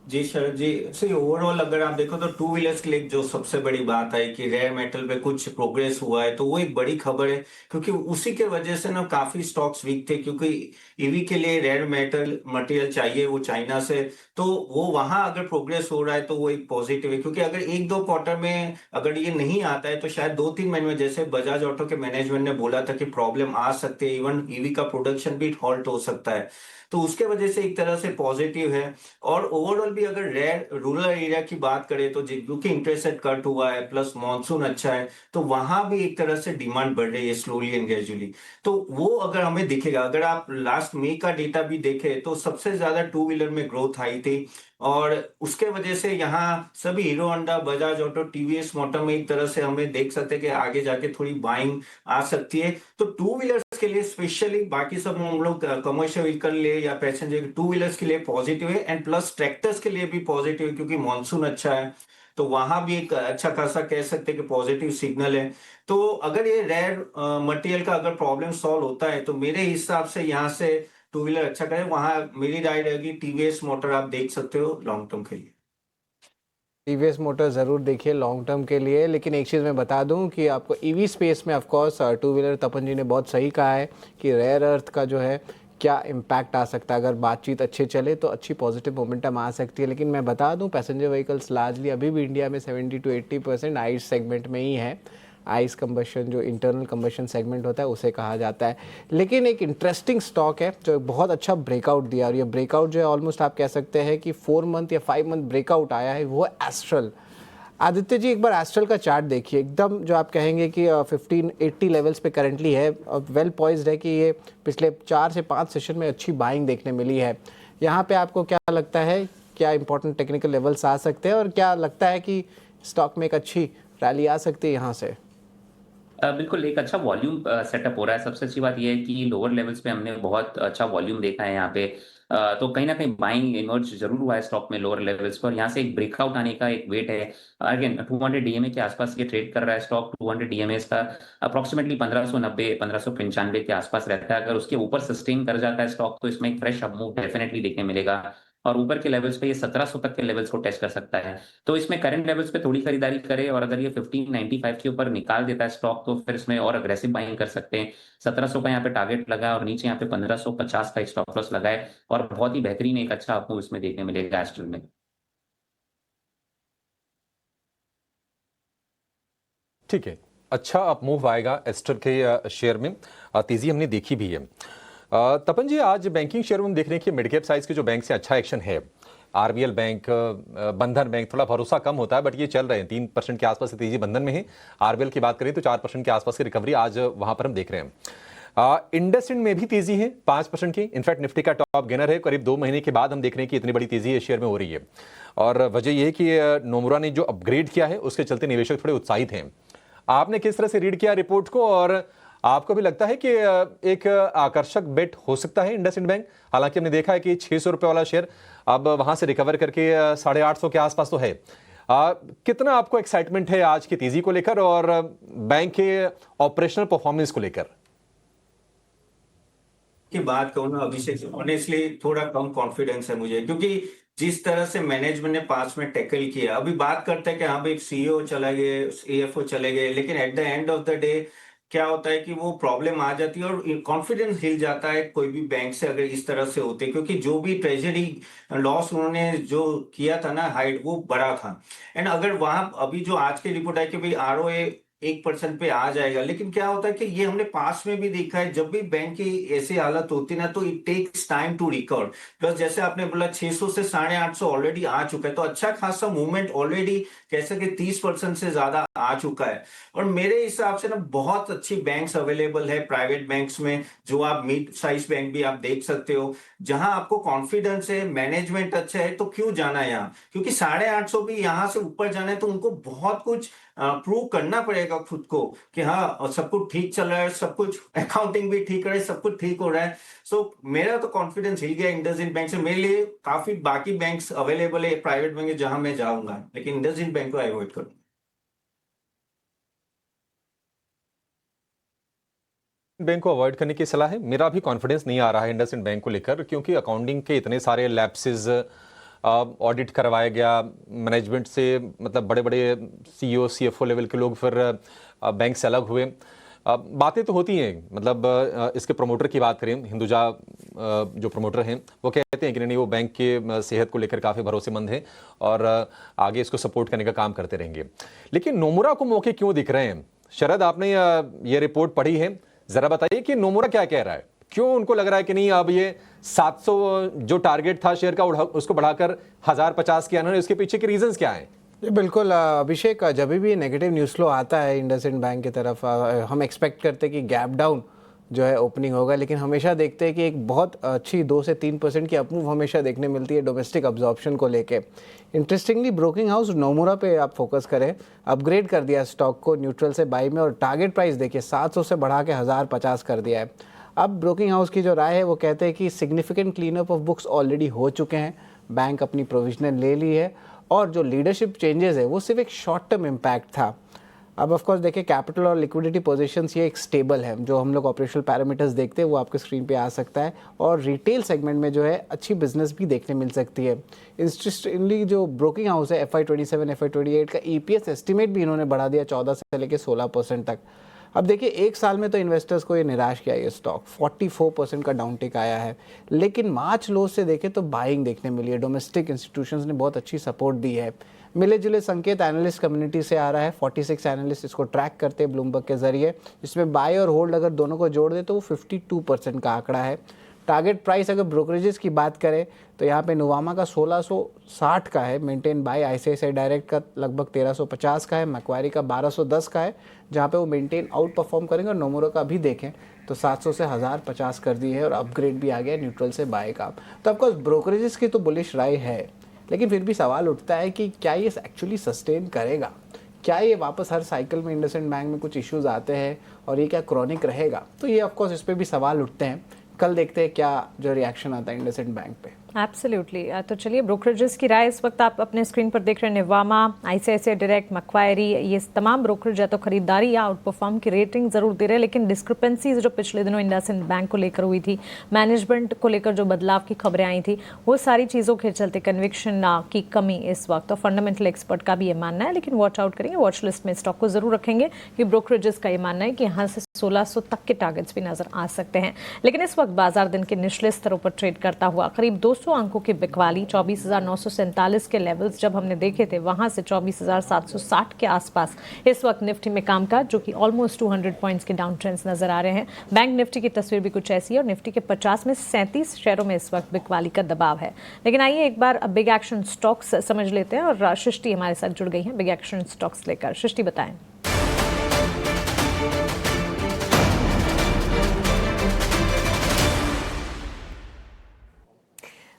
जी शरद जी, सही ओवरऑल अगर आप देखो तो 2 व्हीलर्स के लिए जो सबसे बड़ी बात है कि रेयर मेटल पे कुछ प्रोग्रेस हुआ है तो वो एक बड़ी खबर है, क्योंकि उसी के वजह से ना काफी स्टॉक्स वीक थे, क्योंकि ईवी के लिए रेयर मेटल मटेरियल चाहिए वो चाइना से, तो वो वहां अगर प्रोग्रेस हो रहा है तो वो एक पॉजिटिव है। क्योंकि अगर 1-2 क्वार्टर में अगर ये नहीं आता है तो शायद 2-3 महीने में, जैसे बजाज ऑटो के मैनेजमेंट ने बोला था कि प्रॉब्लम आ सकती है, इवन ईवी का प्रोडक्शन भी हॉल्ट हो सकता है, तो उसके वजह से एक तरह से पॉजिटिव है। और ओवरऑल भी अगर रेयर रूरल एरिया की बात करें तो क्योंकि इंटरेस्ट रेट कट हुआ है प्लस मॉनसून अच्छा है, तो वहां भी एक तरह से डिमांड बढ़ रही है स्लोली एंड ग्रेजुअली। तो वो अगर हमें दिखेगा, अगर आप लास्ट मई का डेटा भी देखें तो सबसे ज्यादा टू व्हीलर में ग्रोथ आई थी, और उसके वजह से यहाँ सभी hero Honda, Bajaj auto, TVS motor में एक तरह से हमें देख सकते हैं कि आगे जाके थोड़ी बाइंग आ सकती है। तो टू व्हीलर्स के लिए स्पेशली, बाकी सब हम लोग कमर्शियल व्हीकल ले या पैसेंजर, टू व्हीलर्स के लिए पॉजिटिव है, एंड प्लस ट्रैक्टर्स के लिए भी पॉजिटिव है क्योंकि मानसून अच्छा है, तो वहां भी एक अच्छा खासा कह सकते हैं कि पॉजिटिव सिग्नल है। तो अगर ये रेयर मटेरियल का अगर प्रॉब्लम सॉल्व होता है तो मेरे हिसाब से यहाँ से टू व्हीलर अच्छा करे, वहां मेरी राय रहेगी टीवीएस मोटर आप देख सकते हो लॉन्ग टर्म के लिए। टीवीएस मोटर ज़रूर देखिए लॉन्ग टर्म के लिए। लेकिन एक चीज़ मैं बता दूं कि आपको ईवी स्पेस में ऑफ कोर्स टू व्हीलर, तपन जी ने बहुत सही कहा है कि रेयर अर्थ का जो है क्या इम्पैक्ट आ सकता है। अगर बातचीत अच्छे चले तो अच्छी पॉजिटिव मोमेंटम आ सकती है। लेकिन मैं बता दूं पैसेंजर व्हीकल्स लार्जली अभी भी इंडिया में 70 to 80% आइस सेगमेंट में ही है। आइस कंबशन जो इंटरनल कंबशन सेगमेंट होता है उसे कहा जाता है। लेकिन एक इंटरेस्टिंग स्टॉक है जो बहुत अच्छा ब्रेकआउट दिया, और ये ब्रेकआउट जो है ऑलमोस्ट आप कह सकते हैं कि 4 मंथ या 5 मंथ ब्रेकआउट आया है, वो एस्ट्रल। आदित्य जी एक बार एस्ट्रल का चार्ट देखिए, एकदम जो आप कहेंगे कि 1580 लेवल्स पे करंटली है, वेल पॉइज्ड है कि ये पिछले 4 से 5 सेशन में अच्छी बाइंग देखने मिली है। यहाँ पे आपको क्या लगता है, क्या इंपॉर्टेंट टेक्निकल लेवल्स आ सकते हैं, और क्या लगता है कि स्टॉक में एक अच्छी रैली आ सकती है यहाँ से? बिल्कुल एक अच्छा वॉल्यूम सेटअप हो रहा है। सबसे अच्छी बात यह है कि लोअर लेवल्स पे हमने बहुत अच्छा वॉल्यूम देखा है यहाँ पे। तो कहीं ना कहीं बाइंग इमर्ज जरूर हुआ है स्टॉक में लोअर लेवल्स पर। यहाँ से एक ब्रेकआउट आने का एक वेट है। अगेन 200 डीएमए के आसपास ये ट्रेड कर रहा है स्टॉक। 200 डीएमए का अप्रोक्सीमेटली 1590 1595 के आसपास रहता है। अगर उसके ऊपर सस्टेन कर जाता है स्टॉक तो इसमें एक फ्रेश अप मूव डेफिनेटली देखने मिलेगा, और ऊपर के लेवल्स पे ये 1700 तक के लेवल्स को टेस्ट कर सकता है। तो इसमें करंट लेवल्स पे थोड़ी खरीदारी करे, और अगर ये 1595 के ऊपर निकाल देता है स्टॉक तो फिर इसमें और अग्रेसिव बाइंग कर सकते हैं। 1700 का यहाँ पे टारगेट लगा है, और नीचे यहाँ पे 1550 का एक स्टॉप लॉस लगा है, और बहुत ही बेहतरीन एक अच्छा आपको इसमें देखने मिलेगा एस्ट्रल में। ठीक है, अच्छा अप मूव आएगा एस्ट्रल के शेयर में। तेजी हमने देखी भी है। तपन जी आज बैंकिंग शेयर में हम देख रहे हैं कि मिड कैप साइज के जो बैंक से अच्छा एक्शन है। आरबीएल बैंक, बंधन बैंक, थोड़ा भरोसा कम होता है बट ये चल रहे हैं। 3% के आसपास से तेजी बंधन में है। आरबीएल की बात करें तो 4% के आसपास की रिकवरी आज वहां पर हम देख रहे हैं। इंडसइंड में भी तेजी है 5% की। इनफैक्ट निफ्टी का टॉप गेनर है। करीब 2 महीने के बाद हम देख रहे हैं कि इतनी बड़ी तेजी शेयर में हो रही है, और वजह यह है कि नोमुरा ने जो अपग्रेड किया है उसके चलते निवेशक थोड़े उत्साहित हैं। आपने किस तरह से रीड किया रिपोर्ट को, और आपको भी लगता है कि एक आकर्षक बेट हो सकता है इंडसइंड बैंक? हालांकि हमने देखा है कि 600 रुपए वाला शेयर अब वहां से रिकवर करके 850 के आसपास तो है। कितना आपको एक्साइटमेंट है आज की तेजी को लेकर और बैंक के ऑपरेशनल परफॉर्मेंस को लेकर? की बात कहूँ ना अभिषेक, ऑनेस्टली थोड़ा कम कॉन्फिडेंस है मुझे, क्योंकि जिस तरह से मैनेजमेंट ने पास में टैकल किया, अभी बात करते हैं कि हाँ भाई सीईओ चला गए, एएफओ चले गए, लेकिन at the end of the day क्या होता है कि वो प्रॉब्लम आ जाती है और कॉन्फिडेंस हिल जाता है कोई भी बैंक से अगर इस तरह से होते, क्योंकि जो भी ट्रेजरी लॉस उन्होंने जो किया था ना हाइट, वो बड़ा था। एंड अगर वहां अभी जो आज की रिपोर्ट है कि भाई आरओए 1% पे आ जाएगा, लेकिन क्या होता है कि ये हमने पास में भी देखा है, जब भी बैंक की ऐसी हालत होती ना तो it takes time to recover. Plus जैसे आपने बोला 600 से 850 ऑलरेडी आ चुका है, तो अच्छा खासा मूवमेंट ऑलरेडी कैसे कि 30% से ज्यादा आ चुका है। और मेरे हिसाब से ना बहुत अच्छी बैंक्स अवेलेबल है प्राइवेट बैंक्स में, जो आप मिड साइज बैंक भी आप देख सकते हो, जहां आपको कॉन्फिडेंस है, मैनेजमेंट अच्छा है, तो क्यों जाना है यहाँ? क्योंकि 850 भी यहाँ से ऊपर जाना है तो उनको बहुत कुछ प्रूव करना पड़ेगा खुद को कि हाँ सब कुछ ठीक चल रहा है, सब कुछ अकाउंटिंग भी ठीक है, सब कुछ ठीक हो रहा है। सो मेरा तो कॉन्फिडेंस हिल गया इंडसइंड बैंक से। मेरे लिए काफी बाकी बैंक्स अवेलेबल है प्राइवेट बैंक जहां मैं जाऊंगा, लेकिन इंडसइंड बैंक को अवॉइड करूंगा। बैंक को अवॉइड करने की सलाह है। मेरा भी कॉन्फिडेंस नहीं आ रहा है इंडसइंड बैंक को लेकर, क्योंकि अकाउंटिंग के इतने सारे लैप्सेस, ऑडिट करवाया गया मैनेजमेंट से, मतलब बड़े बड़े सीईओ सीएफओ लेवल के लोग फिर बैंक से अलग हुए। बातें तो होती हैं, मतलब इसके प्रमोटर की बात करें, हिंदुजा जो प्रमोटर हैं वो कहते हैं कि नहीं वो बैंक के सेहत को लेकर काफ़ी भरोसेमंद हैं और आगे इसको सपोर्ट करने का काम करते रहेंगे। लेकिन नोमुरा को मौके क्यों दिख रहे हैं? शरद, आपने ये रिपोर्ट पढ़ी है, जरा बताइए कि नोमुरा क्या कह रहा है, क्यों उनको लग रहा है कि नहीं अब ये 700 जो टारगेट था शेयर का उसको बढ़ाकर 1050 किया उन्होंने, उसके पीछे के रीजंस क्या हैं? जी बिल्कुल अभिषेक, जब भी नेगेटिव न्यूज़ फ्लो आता है इंडसइंड बैंक की तरफ, हम एक्सपेक्ट करते हैं कि गैप डाउन जो है ओपनिंग होगा, लेकिन हमेशा देखते हैं कि एक बहुत अच्छी 2 से 3% की अपमूव हमेशा देखने मिलती है डोमेस्टिक अब्जॉर्प्शन को लेके। इंटरेस्टिंगली ब्रोकिंग हाउस नोमुरा पे आप फोकस करें, अपग्रेड कर दिया स्टॉक को न्यूट्रल से बाई में, और टारगेट प्राइस देखिए 700 से बढ़ा के 1050 कर दिया है। अब ब्रोकिंग हाउस की जो राय है वो कहते हैं कि significant clean up of books already हो चुके हैं, बैंक अपनी प्रोविजनल ले ली है, और जो लीडरशिप चेंजेस है वो सिर्फ एक शॉर्ट टर्म इम्पैक्ट था। अब ऑफ कोर्स देखिए कैपिटल और लिक्विडिटी पोजीशंस ये एक स्टेबल है, जो हम लोग ऑपरेशनल पैरामीटर्स देखते हैं वो आपके स्क्रीन पे आ सकता है, और रिटेल सेगमेंट में जो है अच्छी बिजनेस भी देखने मिल सकती है। इंटरेस्टिंगली जो ब्रोकिंग हाउस है FY27 FY28 का EPS एस्टिमेट भी इन्होंने बढ़ा दिया 14 से लेकर 16% तक। अब देखिए एक साल में तो इन्वेस्टर्स को ये निराश किया ये स्टॉक, 44% का डाउनटिक आया है, लेकिन मार्च लो से देखें तो बाइंग देखने मिली है, डोमेस्टिक इंस्टीट्यूशंस ने बहुत अच्छी सपोर्ट दी है। मिले जुले संकेत एनालिस्ट कम्युनिटी से आ रहा है, 46 एनालिस्ट इसको ट्रैक करते हैं ब्लूमबर्ग के जरिए, जिसमें बाय और होल्ड अगर दोनों को जोड़ दे तो वो 52% का आंकड़ा है। टारगेट प्राइस अगर ब्रोकरेजेस की बात करें तो यहाँ पे नुवामा का 1660 का है, मेंटेन बाय, ICICI डायरेक्ट का लगभग 1350 का है, मैक्वारी का 1210 का है, जहाँ पे वो मेंटेन आउट परफॉर्म करेंगे, और नोमुरा का भी देखें तो 700 से 1050 कर दी है, और अपग्रेड भी आ गया न्यूट्रल से बाय का। तो ऑफकोर्स ब्रोकरेजेस की तो बुलिश राय है, लेकिन फिर भी सवाल उठता है कि क्या ये एक्चुअली सस्टेन करेगा, क्या ये वापस हर साइकिल में इंडसइंड बैंक में कुछ इश्यूज आते हैं और ये क्या क्रॉनिक रहेगा? तो ये ऑफकोर्स इस पर भी सवाल उठते हैं। कल देखते हैं क्या जो रिएक्शन आता है इंडसइंड बैंक पे। एब्सोल्युटली। तो चलिए ब्रोकरेजेस की राय इस वक्त आप अपने स्क्रीन पर देख रहे हैं। निवामा, ICICI डायरेक्ट, मैक्वायरी, ये तमाम ब्रोकरेज या तो खरीदारी या आउट परफॉर्म की रेटिंग जरूर दे रहे हैं, लेकिन डिस्क्रिपेंसीज जो पिछले दिनों इंडसइंड बैंक को लेकर हुई थी, मैनेजमेंट को लेकर जो बदलाव की खबरें आई थी, वो सारी चीज़ों के चलते कन्विक्शन की कमी इस वक्त, और फंडामेंटल एक्सपर्ट का भी ये मानना है, लेकिन वॉच आउट करेंगे, वॉच लिस्ट में स्टॉक को जरूर रखेंगे कि ब्रोकरेजेस का ये मानना है कि यहाँ से 1600 तक के टारगेट्स भी नजर आ सकते हैं। लेकिन इस वक्त बाजार दिन के निचले स्तरों पर ट्रेड करता हुआ करीब 200 अंकों की बिकवाली 24,947 के लेवल्स जब हमने देखे थे, वहां से 24,760 के आसपास इस वक्त निफ्टी में कामकाज, जो कि ऑलमोस्ट 200 पॉइंट्स के डाउन ट्रेंड्स नजर आ रहे हैं। बैंक निफ्टी की तस्वीर भी कुछ ऐसी है, और निफ्टी के 50 में 37 शेयरों में इस वक्त बिकवाली का दबाव है। लेकिन आइए एक बार बिग एक्शन स्टॉक्स समझ लेते हैं, और सृष्टि हमारे साथ जुड़ गई हैं बिग एक्शन स्टॉक्स लेकर। सृष्टि बताएं।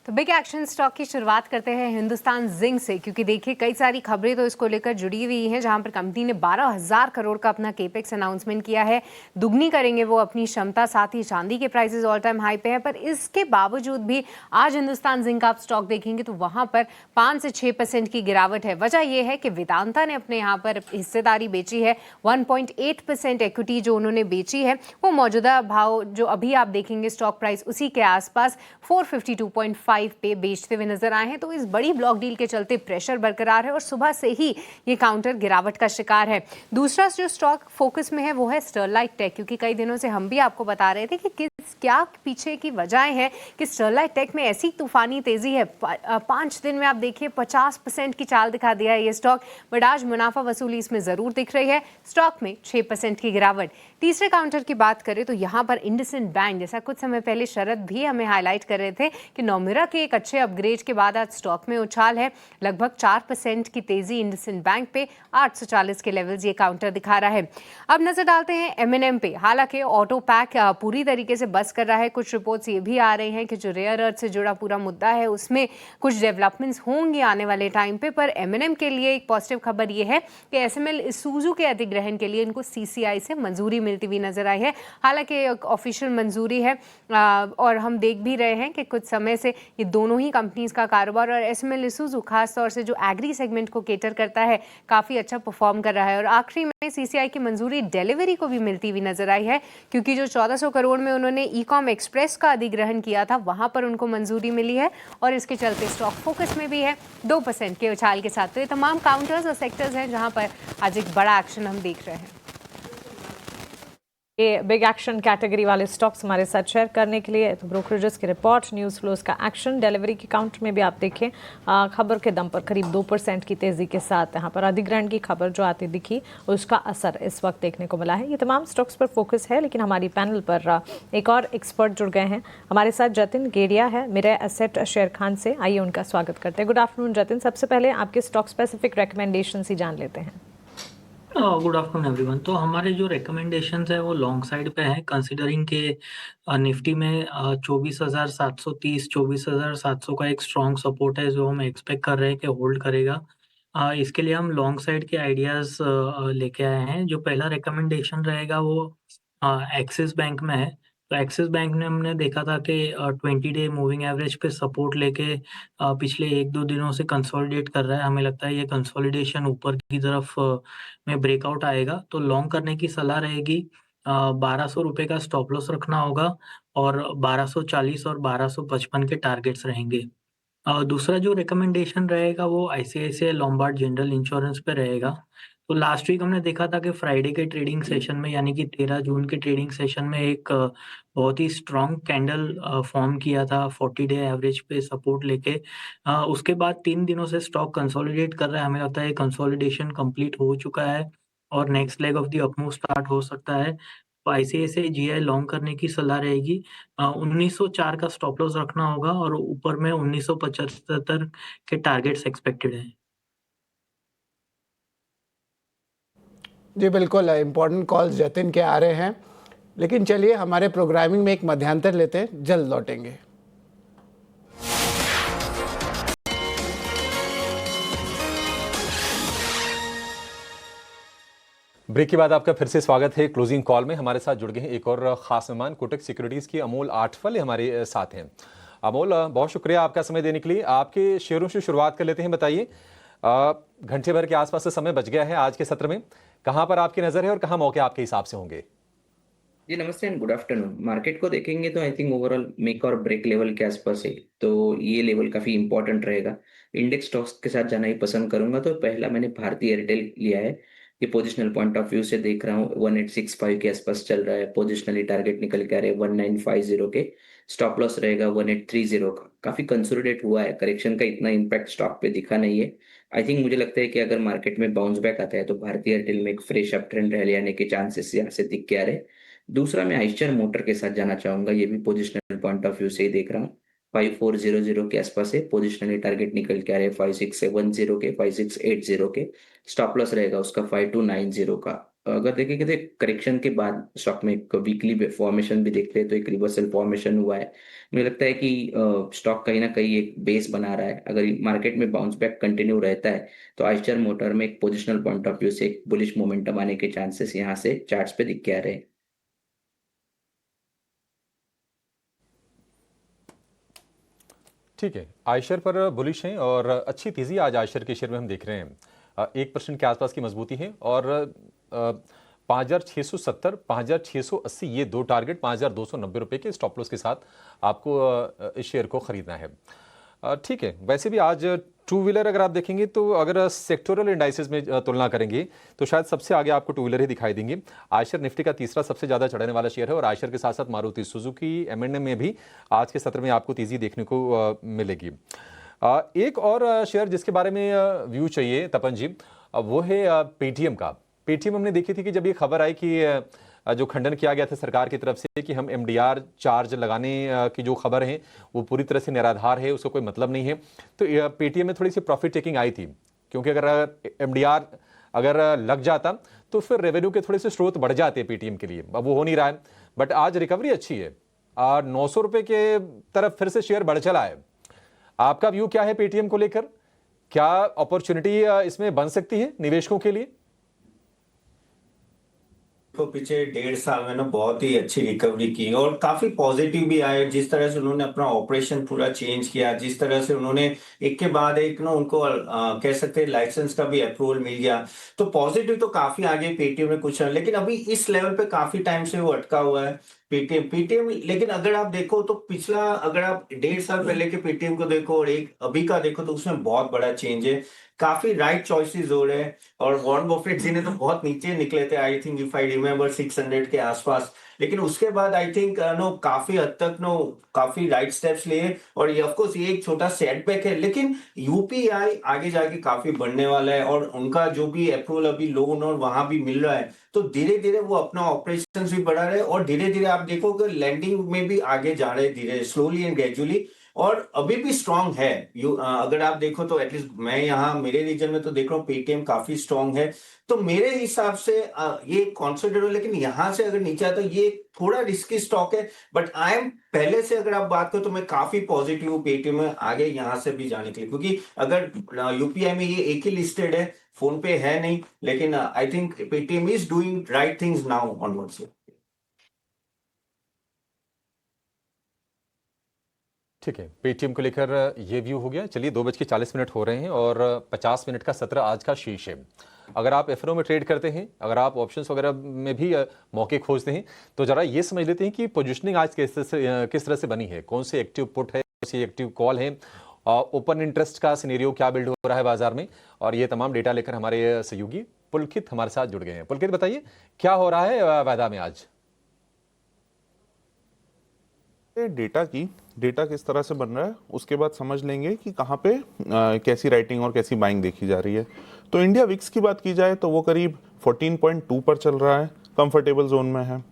तो बिग एक्शन स्टॉक की शुरुआत करते हैं हिंदुस्तान जिंक से, क्योंकि देखिए कई सारी खबरें तो इसको लेकर जुड़ी हुई हैं, जहां पर कंपनी ने 12,000 करोड़ का अपना केपेक्स अनाउंसमेंट किया है, दुगनी करेंगे वो अपनी क्षमता। साथ ही चांदी के प्राइसेस ऑल टाइम हाई पे हैं, पर इसके बावजूद भी आज हिंदुस्तान जिंक आप स्टॉक देखेंगे तो वहां पर 5 से 6% की गिरावट है। वजह यह है कि वेदांता ने अपने यहाँ पर हिस्सेदारी बेची है, 1.8% इक्विटी जो उन्होंने बेची है, वो मौजूदा भाव जो अभी आप देखेंगे स्टॉक प्राइस उसी के आसपास 452.5 पे बेचते हुए नजर आए हैं। तो इस बड़ी ब्लॉक डील के चलते प्रेशर बरकरार है, और सुबह से ही ये काउंटर गिरावट का शिकार है। दूसरा जो स्टॉक फोकस में है वो है स्टरलाइट टेक, क्योंकि कई दिनों से हम भी आपको बता रहे थे कि क्या पीछे की वजह है कि स्टरलाइट टेक में ऐसी तूफानी तेजी है। 5 दिन में आप देखिए 50% की चाल दिखा दिया है ये स्टॉक, बट आज मुनाफा वसूली इसमें जरूर दिख रही है, स्टॉक में 6% की गिरावट। तीसरे काउंटर की बात करें तो यहाँ पर इंडसइंड बैंक, जैसा कुछ समय पहले शरद भी हमें हाईलाइट कर रहे थे कि नोमुरा के एक अच्छे अपग्रेड के बाद आज स्टॉक में उछाल है, लगभग 4% की तेजी इंडसइंड बैंक पे, 840 के लेवल्स ये काउंटर दिखा रहा है। अब नजर डालते हैं M&M पे। हालांकि ऑटो पैक पूरी तरीके से बस कर रहा है, कुछ रिपोर्ट्स ये भी आ रही हैं कि जो रेयर अर्थ से जुड़ा पूरा मुद्दा है उसमें कुछ डेवलपमेंट्स होंगे आने वाले टाइम पे। पर M&M के लिए एक पॉजिटिव खबर ये है कि SML इसूजू के अधिग्रहण के लिए इनको CCI से मंजूरी मिलती हुई नजर आई है। हालांकि ऑफिशियल मंजूरी है, और हम देख भी रहे हैं कि कुछ समय से ये दोनों ही कंपनीज का कारोबार, और SML इसूजू खास तौर से जो एग्री सेगमेंट को केटर करता है काफी अच्छा परफॉर्म कर रहा है। और आखिरी में CCI की मंजूरी डिलीवरी को भी मिलती हुई नजर आई है, क्योंकि जो 1400 करोड़ में उन्होंने ई-कॉम एक्सप्रेस का अधिग्रहण किया था वहां पर उनको मंजूरी मिली है, और इसके चलते स्टॉक फोकस में भी है 2% के उछाल के साथ। तो ये तमाम काउंटर्स और सेक्टर्स हैं जहां पर आज एक बड़ा एक्शन हम देख रहे हैं। ये बिग एक्शन कैटेगरी वाले स्टॉक्स हमारे साथ शेयर करने के लिए। तो ब्रोकरेजेस की रिपोर्ट, न्यूज़ फ्लोज का एक्शन, डिलीवरी के काउंट में भी आप देखें खबर के दम पर करीब 2% की तेज़ी के साथ यहाँ पर अधिग्रहण की खबर जो आती दिखी उसका असर इस वक्त देखने को मिला है। ये तमाम स्टॉक्स पर फोकस है, लेकिन हमारी पैनल पर एक और एक्सपर्ट जुड़ गए हैं। हमारे साथ जतिन गेडिया है मिरर एसेट शेयर खान से। आइए उनका स्वागत करते हैं। गुड आफ्टरनून जतिन, सबसे पहले आपके स्टॉक स्पेसिफिक रिकमेंडेशन ही जान लेते हैं। Good afternoon everyone. तो हमारे जो रिकमेंडेशंस है वो लॉन्ग साइड पे है, कंसिडरिंग के निफ्टी में 24,730 24,700 का एक स्ट्रॉन्ग सपोर्ट है जो हम एक्सपेक्ट कर रहे हैं कि होल्ड करेगा। इसके लिए हम लॉन्ग साइड के आइडियाज लेके आए हैं। जो पहला रिकमेंडेशन रहेगा वो एक्सिस बैंक में है। तो एक्सिस बैंक ने हमने देखा था कि 20 डे मूविंग एवरेज पे सपोर्ट लेके पिछले 1-2 दिनों से कंसोलिडेट कर रहा है। हमें लगता है ये कंसोलिडेशन ऊपर की तरफ में ब्रेकआउट आएगा, तो लॉन्ग करने की सलाह रहेगी। 1200 रुपये का स्टॉप लॉस रखना होगा और 1240 और 1255 के टारगेट्स रहेंगे। दूसरा जो रिकमेंडेशन रहेगा वो आईसीआईसीआई लोम्बार्ड जनरल इंश्योरेंस पे रहेगा। तो लास्ट वीक हमने देखा था कि फ्राइडे के ट्रेडिंग सेशन में, यानी कि 13 जून के ट्रेडिंग सेशन में एक बहुत ही स्ट्रॉन्ग कैंडल फॉर्म किया था 40 डे एवरेज पे सपोर्ट लेके। उसके बाद 3 दिनों से स्टॉक कंसोलिडेट कर रहा है। हमें लगता है कंसोलिडेशन कंप्लीट हो चुका है और next leg of the up move start हो सकता है। तो आईसीआईसीआई जीआई लॉन्ग करने की सलाह रहेगी। 1904 का स्टॉप लॉस रखना होगा और ऊपर में 1975 के टारगेट्स एक्सपेक्टेड हैं। जी बिल्कुल, इम्पोर्टेंट कॉल्स जतिन के आ रहे हैं, लेकिन चलिए हमारे प्रोग्रामिंग में एक मध्यांतर लेते हैं, जल्द लौटेंगे। ब्रेक के बाद आपका फिर से स्वागत है क्लोजिंग कॉल में। हमारे साथ जुड़ गए हैं एक और खास मेहमान, कोटक सिक्योरिटीज़ की अमोल आठवले हमारे साथ हैं। अमोल, बहुत शुक्रिया आपका समय देने के लिए। आपके शेयरों से शुरुआत कर लेते हैं। बताइए, घंटे भर के आसपास से समय बच गया है आज के सत्र में, कहां पर आपकी नजर है और कहां मौके आपके हिसाब से होंगे? जी नमस्ते एंड गुड आफ्टरनून। मार्केट को देखेंगे तो आई थिंक ओवरऑल मेक और ब्रेक लेवल के आसपास है, तो ये लेवल काफी इंपॉर्टेंट रहेगा। इंडेक्स स्टॉक्स के साथ जाना ही पसंद करूंगा। तो पहला मैंने भारतीय एयरटेल लिया है। ये पोजिशनल पॉइंट ऑफ व्यू से देख रहा हूँ 1865 के आसपास चल रहा है। पोजिशनली टारगेट निकल के आ रहे हैं 1950 के। स्टॉप लॉस रहेगा 1830 का। काफी कंसोलिडेट हुआ है, करेक्शन का इतना इम्पैक्ट स्टॉक पे दिखा नहीं है। आई थिंक मुझे लगता है कि अगर मार्केट में बाउंस बैक आता है तो भारतीय एयरटेल में एक फ्रेश अप ट्रेंड रह आने के चांसेस यहाँ से दिख के आ रहे हैं। दूसरा मैं आइस्चर मोटर के साथ जाना चाहूंगा। ये भी पोजिशनल पॉइंट ऑफ व्यू से ही देख रहा हूँ। 5400 के आसपास है। पोजिशनली टारगेट निकल के आ रहे हैं 5670 के, 5680 के। स्टॉप लॉस रहेगा उसका 5290 का। अगर देखें कि करेक्शन के बाद स्टॉक में एक वीकली फॉर्मेशन भी देखते हैं तो एक रिवर्सल फॉर्मेशन हुआ है। मुझे लगता है कि स्टॉक कहीं ना कहीं एक बेस बना रहा है। अगर मार्केट में बाउंस बैक कंटिन्यू रहता है तो आइस्चर मोटर में एक पोजिशनल पॉइंट ऑफ व्यू से एक बुलिश मोमेंटम आने के चांसेस यहाँ से चार्ट्स पे दिख के आ रहे हैं। ठीक है, आयशर पर बुलिश हैं और अच्छी तेजी आज आयशर के शेयर में हम देख रहे हैं। 1% के आसपास की मजबूती है और 5670, 5680 ये दो टारगेट, 5290 रुपये के स्टॉप लॉस के साथ आपको इस शेयर को खरीदना है। ठीक है, वैसे भी आज टू व्हीलर अगर आप देखेंगे तो अगर सेक्टोरल इंडाइसेस में तुलना करेंगे तो शायद सबसे आगे आपको टू व्हीलर ही दिखाई देंगे। आयशर निफ्टी का तीसरा सबसे ज़्यादा चढ़ने वाला शेयर है और आयशर के साथ साथ मारुति सुजुकी, M&M में भी आज के सत्र में आपको तेज़ी देखने को मिलेगी। एक और शेयर जिसके बारे में व्यू चाहिए तपन जी, वो है पेटीएम का। पेटीएम हमने देखी थी कि जब ये खबर आई कि जो खंडन किया गया था सरकार की तरफ से कि हम MDR चार्ज लगाने की जो खबर है वो पूरी तरह से निराधार है, उसका कोई मतलब नहीं है, तो पेटीएम में थोड़ी सी प्रॉफिट टेकिंग आई थी, क्योंकि अगर MDR अगर लग जाता तो फिर रेवेन्यू के थोड़े से स्रोत बढ़ जाते हैं पेटीएम के लिए। अब वो हो नहीं रहा है, बट आज रिकवरी अच्छी है। 900 रुपये के तरफ फिर से शेयर बढ़ चला है। आपका व्यू क्या है पेटीएम को लेकर? क्या अपॉर्चुनिटी इसमें बन सकती है निवेशकों के लिए? तो पीछे 1.5 साल में ना बहुत ही अच्छी रिकवरी की और काफी पॉजिटिव भी आए। जिस तरह से उन्होंने अपना ऑपरेशन पूरा चेंज किया, जिस तरह से उन्होंने एक के बाद एक ना उनको कह सकते हैं लाइसेंस का भी अप्रूवल मिल गया, तो पॉजिटिव तो काफी आगे पेटीएम में कुछ है। लेकिन अभी इस लेवल पे काफी टाइम से वो अटका हुआ है। पेटीएम लेकिन अगर आप देखो तो पिछला अगर आप 1.5 साल पहले के पेटीएम को देखो और एक अभी का देखो तो उसमें बहुत बड़ा चेंज है। काफी राइट चॉइसेस हो रहे हैं और वॉरेन बफेट जी ने तो बहुत नीचे निकले थे, I think if I remember 600 के आसपास, लेकिन उसके बाद आई थिंक नो काफी हद तक नो काफी राइट स्टेप्स लिए और ये ऑफ कोर्स ये एक छोटा सेटबैक है, लेकिन यूपीआई आगे जाके काफी बढ़ने वाला है और उनका जो भी अप्रूवल अभी लोन और वहां भी मिल रहा है तो धीरे धीरे वो अपना ऑपरेशन भी बढ़ा रहे हैं और धीरे धीरे आप देखोगे लैंडिंग में भी आगे जा रहे हैं धीरे स्लोली एंड ग्रेजुअली और अभी भी स्ट्रांग है। अगर आप देखो तो एटलीस्ट मैं यहाँ मेरे रीजन में तो देख रहा हूँ पेटीएम काफी स्ट्रांग है, तो मेरे हिसाब से ये कॉन्सिडर हो, लेकिन यहाँ से अगर नीचे आता ये थोड़ा रिस्की स्टॉक है, बट आई एम पहले से अगर आप बात करो तो मैं काफी पॉजिटिव हूँ पेटीएम में आगे यहाँ से भी जाने के लिए, क्योंकि अगर यूपीआई में ये एक ही लिस्टेड है, फोन पे है नहीं, लेकिन I think Paytm is doing right things now onwards. ठीक है, पेटीएम को लेकर ये व्यू हो गया। चलिए 2:40 हो रहे हैं और 50 मिनट का सत्र आज का शीर्ष है। अगर आप एफएनओ में ट्रेड करते हैं, अगर आप ऑप्शंस वगैरह में भी मौके खोजते हैं, तो जरा ये समझ लेते हैं कि पोजीशनिंग आज किस तरह से बनी है, कौन से एक्टिव पुट है, कौन सी एक्टिव कॉल है, ओपन इंटरेस्ट का सिनेरियो क्या बिल्ड हो रहा है बाजार में, और ये तमाम डेटा लेकर हमारे सहयोगी पुलकित हमारे साथ जुड़ गए हैं। पुलकित, बताइए क्या हो रहा है वायदा में आज? डेटा किस तरह से बन रहा है उसके बाद समझ लेंगे कि कहाँ पे कैसी राइटिंग और कैसी बाइंग देखी जा रही है। तो इंडिया विक्स की बात की जाए तो वो करीब 14.2 पर चल रहा है, कंफर्टेबल जोन में है।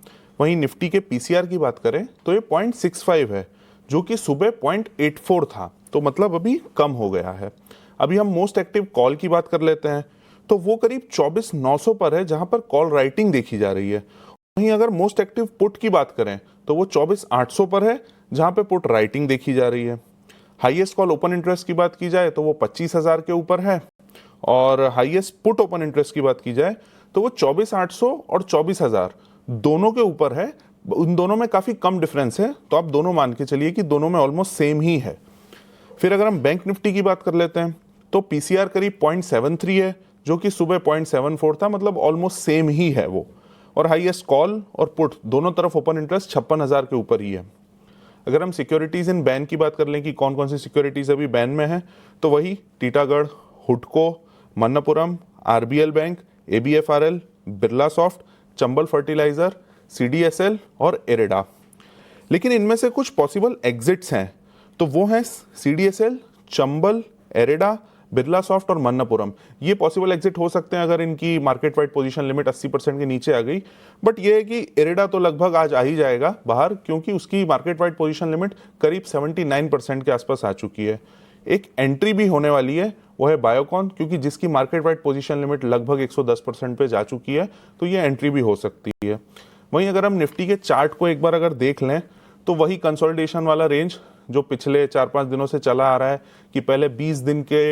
वहीं निफ्टी के पीसीआर की बात करें तो ये 0.65 है, जो कि सुबह 0.84 था, तो मतलब अभी कम हो गया है। अभी हम मोस्ट एक्टिव कॉल की बात कर लेते हैं तो वो करीब 24,900 पर है, जहां पर कॉल राइटिंग देखी जा रही है। वहीं अगर मोस्ट एक्टिव पुट की बात करें तो वो 24,800 पर है, जहां पे पुट राइटिंग देखी जा रही है। हाईएस्ट कॉल ओपन इंटरेस्ट की बात की जाए तो वो 25,000 के ऊपर है, और हाईएस्ट पुट ओपन इंटरेस्ट की बात की जाए तो वो 24,800 और 24,000 दोनों के ऊपर है। उन दोनों में काफी कम डिफरेंस है, तो आप दोनों मान के चलिए कि दोनों में ऑलमोस्ट सेम ही है। फिर अगर हम बैंक निफ्टी की बात कर लेते हैं तो पीसीआर करीब 0.73 है, जो कि सुबह 0.74 था, मतलब ऑलमोस्ट सेम ही है वो। और हाईएस्ट कॉल और पुट दोनों तरफ ओपन इंटरेस्ट 56,000 के ऊपर ही है। अगर हम सिक्योरिटीज इन बैन की बात कर लें कि कौन कौन सी सिक्योरिटीज अभी बैन में है, तो वही टीटागढ़, हुडको, Manappuram, RBL bank, ABFRL, Birlasoft, Chambal fertiliser, CDSL और एरेडा। लेकिन इनमें से कुछ पॉसिबल एग्जिट्स हैं, तो वो हैं सीडीएसएल, चंबल, एरेडा, बिरला सॉफ्ट और मन्नपुरम। ये पॉसिबल एग्जिट हो सकते हैं अगर इनकी मार्केट वाइड पोजीशन लिमिट 80% के नीचे आ गई। बट ये है कि एरेडा तो लगभग आज आ ही जाएगा बाहर, क्योंकि उसकी मार्केट वाइड पोजीशन लिमिट करीब 79% के आसपास आ चुकी है। एक एंट्री भी होने वाली है, वो है बायोकॉन, क्योंकि जिसकी मार्केट वाइड पोजीशन लिमिट लगभग 110% पे जा चुकी है, तो ये एंट्री भी हो सकती है। वहीं अगर हम निफ्टी के चार्ट को एक बार अगर देख लें तो वही कंसोलिडेशन वाला रेंज जो पिछले 4-5 दिनों से चला आ रहा है कि पहले 20 दिन के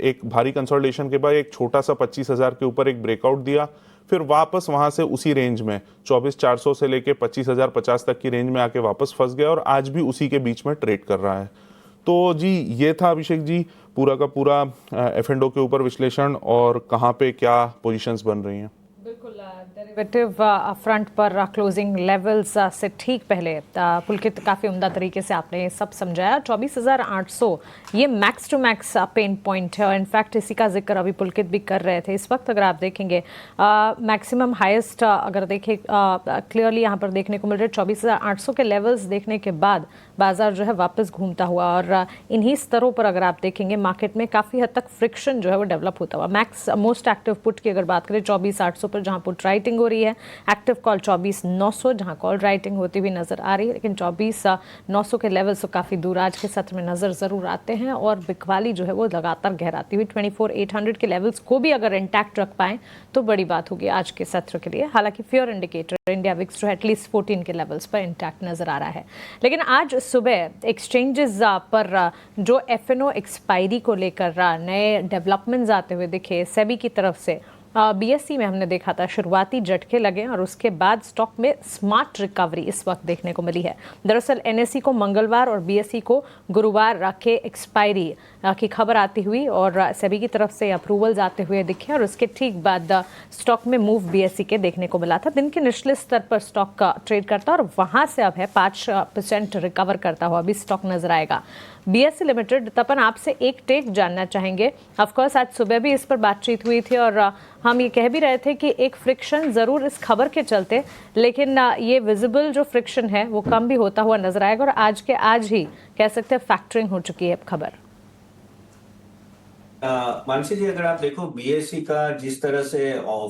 एक भारी कंसोलिडेशन के बाद एक छोटा सा 25,000 के ऊपर एक ब्रेकआउट दिया, फिर वापस वहां से उसी रेंज में 24,400 से लेके 25,050 तक की रेंज में आके वापस फंस गया और आज भी उसी के बीच में ट्रेड कर रहा है। तो जी ये था अभिषेक जी पूरा का पूरा एफ&ओ के ऊपर विश्लेषण और कहाँ पे क्या पोजीशंस बन रही हैं। बिल्कुल, डेरिवेटिव फ्रंट पर क्लोजिंग लेवल्स से ठीक पहले पुलकित काफ़ी उम्दा तरीके से आपने सब समझाया। 24,800 ये max to max pain point है और इनफैक्ट इसी का जिक्र अभी पुलकित भी कर रहे थे। इस वक्त अगर आप देखेंगे मैक्सिमम हाईएस्ट अगर देखें क्लियरली यहाँ पर देखने को मिल रहे 24,800 के लेवल्स देखने के बाद बाजार जो है वापस घूमता हुआ, और इन्हीं स्तरों पर अगर आप देखेंगे मार्केट में काफ़ी हद तक फ्रिक्शन जो है वो डेवलप होता हुआ। मैक्स मोस्ट एक्टिव पुट की अगर बात करें 24,800 पर जहां पुट राइटिंग हो रही है, एक्टिव कॉल 24,900 जहां कॉल राइटिंग होती हुई नजर आ रही है, लेकिन 24,900 के लेवल से काफ़ी दूर आज के सत्र में नजर ज़रूर आते हैं और बिकवाली जो है वो लगातार गहराती हुई 24,800 के लेवल्स को भी अगर इंटैक्ट रख पाएं तो बड़ी बात होगी आज के सत्र के लिए। हालांकि फेयर इंडिकेटर इंडिया विक्स जो है एटलीस्ट 14 के लेवल्स पर इंटैक्ट नजर आ रहा है। लेकिन आज सुबह एक्सचेंजेस पर जो एफ&ओ एक्सपायरी को लेकर नए डेवलपमेंट्स आते हुए दिखे सेबी की तरफ से, बीएसई में हमने देखा था शुरुआती झटके लगे और उसके बाद स्टॉक में स्मार्ट रिकवरी इस वक्त देखने को मिली है। दरअसल एनएसई को मंगलवार और बीएसई को गुरुवार के एक्सपायरी की खबर आती हुई और सेबी की तरफ से अप्रूवल्स आते हुए दिखे और उसके ठीक बाद स्टॉक में मूव बीएसई के देखने को मिला था। दिन के निचले स्तर पर स्टॉक का ट्रेड करता और वहां से अब है 5% रिकवर करता हुआ अभी स्टॉक नजर आएगा। बीएसई लिमिटेड, तपन आपसे एक टेक जानना चाहेंगे। ऑफकोर्स आज सुबह भी इस पर बातचीत हुई थी और हम ये कह भी रहे थे कि एक फ्रिक्शन जरूर इस खबर के चलते, लेकिन ये विजिबल जो फ्रिक्शन है वो कम भी होता हुआ नजर आएगा और आज के आज ही कह सकते हैं फैक्टरिंग हो चुकी है खबर। मानसी जी, अगर आप देखो बीएसई का जिस तरह से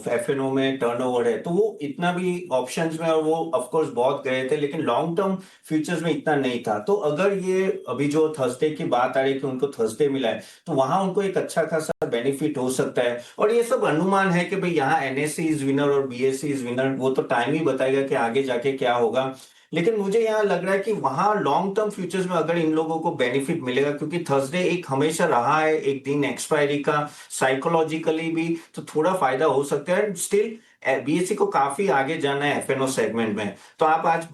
एफएनओ में टर्नओवर है तो वो इतना भी ऑप्शंस में और वो ऑफ कोर्स बहुत गए थे, लेकिन लॉन्ग टर्म फ्यूचर्स में इतना नहीं था। तो अगर ये अभी जो थर्सडे की बात आ रही है कि उनको थर्सडे मिला है तो वहां उनको एक अच्छा खासा बेनिफिट हो सकता है। और ये सब अनुमान है कि भाई यहाँ एनएसई इज विनर और बीएसई इज विनर, वो तो टाइम ही बताएगा कि आगे जाके क्या होगा। लेकिन मुझे यहाँ लग रहा है कि वहां लॉन्ग टर्म फ्यूचर्स में अगर इन लोगों को बेनिफिट मिलेगा, क्योंकि थर्सडे एक हमेशा रहा है एक दिन एक्सपायरी का, साइकोलॉजिकली भी तो थोड़ा फायदा हो सकता है। स्टिल बीएसई को काफी आगे जाना है एफएनओ सेगमेंट में। तो आप आज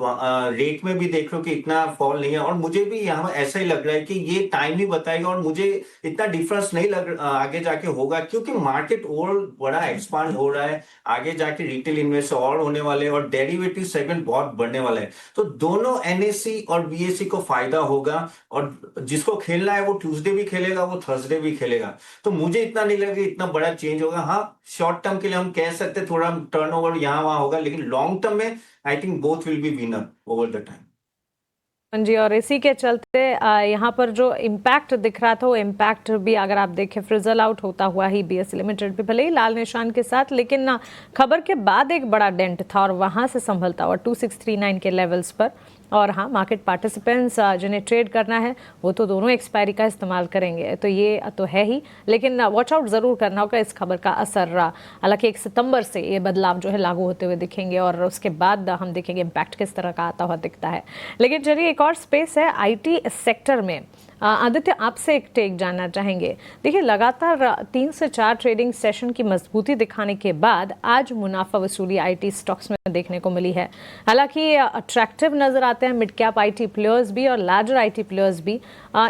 रेट में भी देख रहे हो कि इतना फॉल नहीं है और मुझे भी यहाँ ऐसा ही लग रहा है कि ये टाइम ही बताएगा और मुझे इतना डिफरेंस नहीं आगे जाके होगा, क्योंकि मार्केट और बड़ा एक्सपांड हो रहा है। आगे जाके रिटेल इन्वेस्टर और होने वाले और डेरिवेटिव सेगमेंट बहुत बढ़ने वाला है। तो दोनों एनएसई और बीएसई को फायदा होगा और जिसको खेलना है वो ट्यूसडे भी खेलेगा, वो थर्सडे भी खेलेगा। तो मुझे इतना नहीं लगेगा इतना बड़ा चेंज होगा। हाँ, शॉर्ट टर्म के लिए हम कह सकते थोड़ा टर्नओवर यहाँ वहां होगा, लेकिन लॉन्ग टर्म में I think both will be winner over the time. जी, और इसी के चलते यहाँ पर जो इम्पैक्ट दिख रहा था वो इम्पैक्ट भी अगर आप देखें फ्रिजल आउट होता हुआ ही बीएसई लिमिटेड पे, भले ही लाल निशान के साथ, लेकिन खबर के बाद एक बड़ा डेंट था और वहां से संभलता हुआ 2639 के लेवल्स पर। और हाँ, मार्केट पार्टिसिपेंट्स जिन्हें ट्रेड करना है वो तो दोनों एक्सपायरी का इस्तेमाल करेंगे, तो ये तो है ही, लेकिन वॉच आउट ज़रूर करना होगा इस खबर का असर। हालांकि 1 सितंबर से ये बदलाव जो है लागू होते हुए दिखेंगे और उसके बाद हम देखेंगे इम्पैक्ट किस तरह का आता हुआ दिखता है। लेकिन चलिए एक और स्पेस है आईटी सेक्टर में। आदित्य, आपसे एक टेक जानना चाहेंगे। देखिए, लगातार 3 से 4 ट्रेडिंग सेशन की मजबूती दिखाने के बाद आज मुनाफा वसूली आईटी स्टॉक्स में देखने को मिली है। हालांकि अट्रैक्टिव नजर आते हैं मिड कैप आईटी प्लेयर्स भी और लार्जर आईटी प्लेयर्स भी।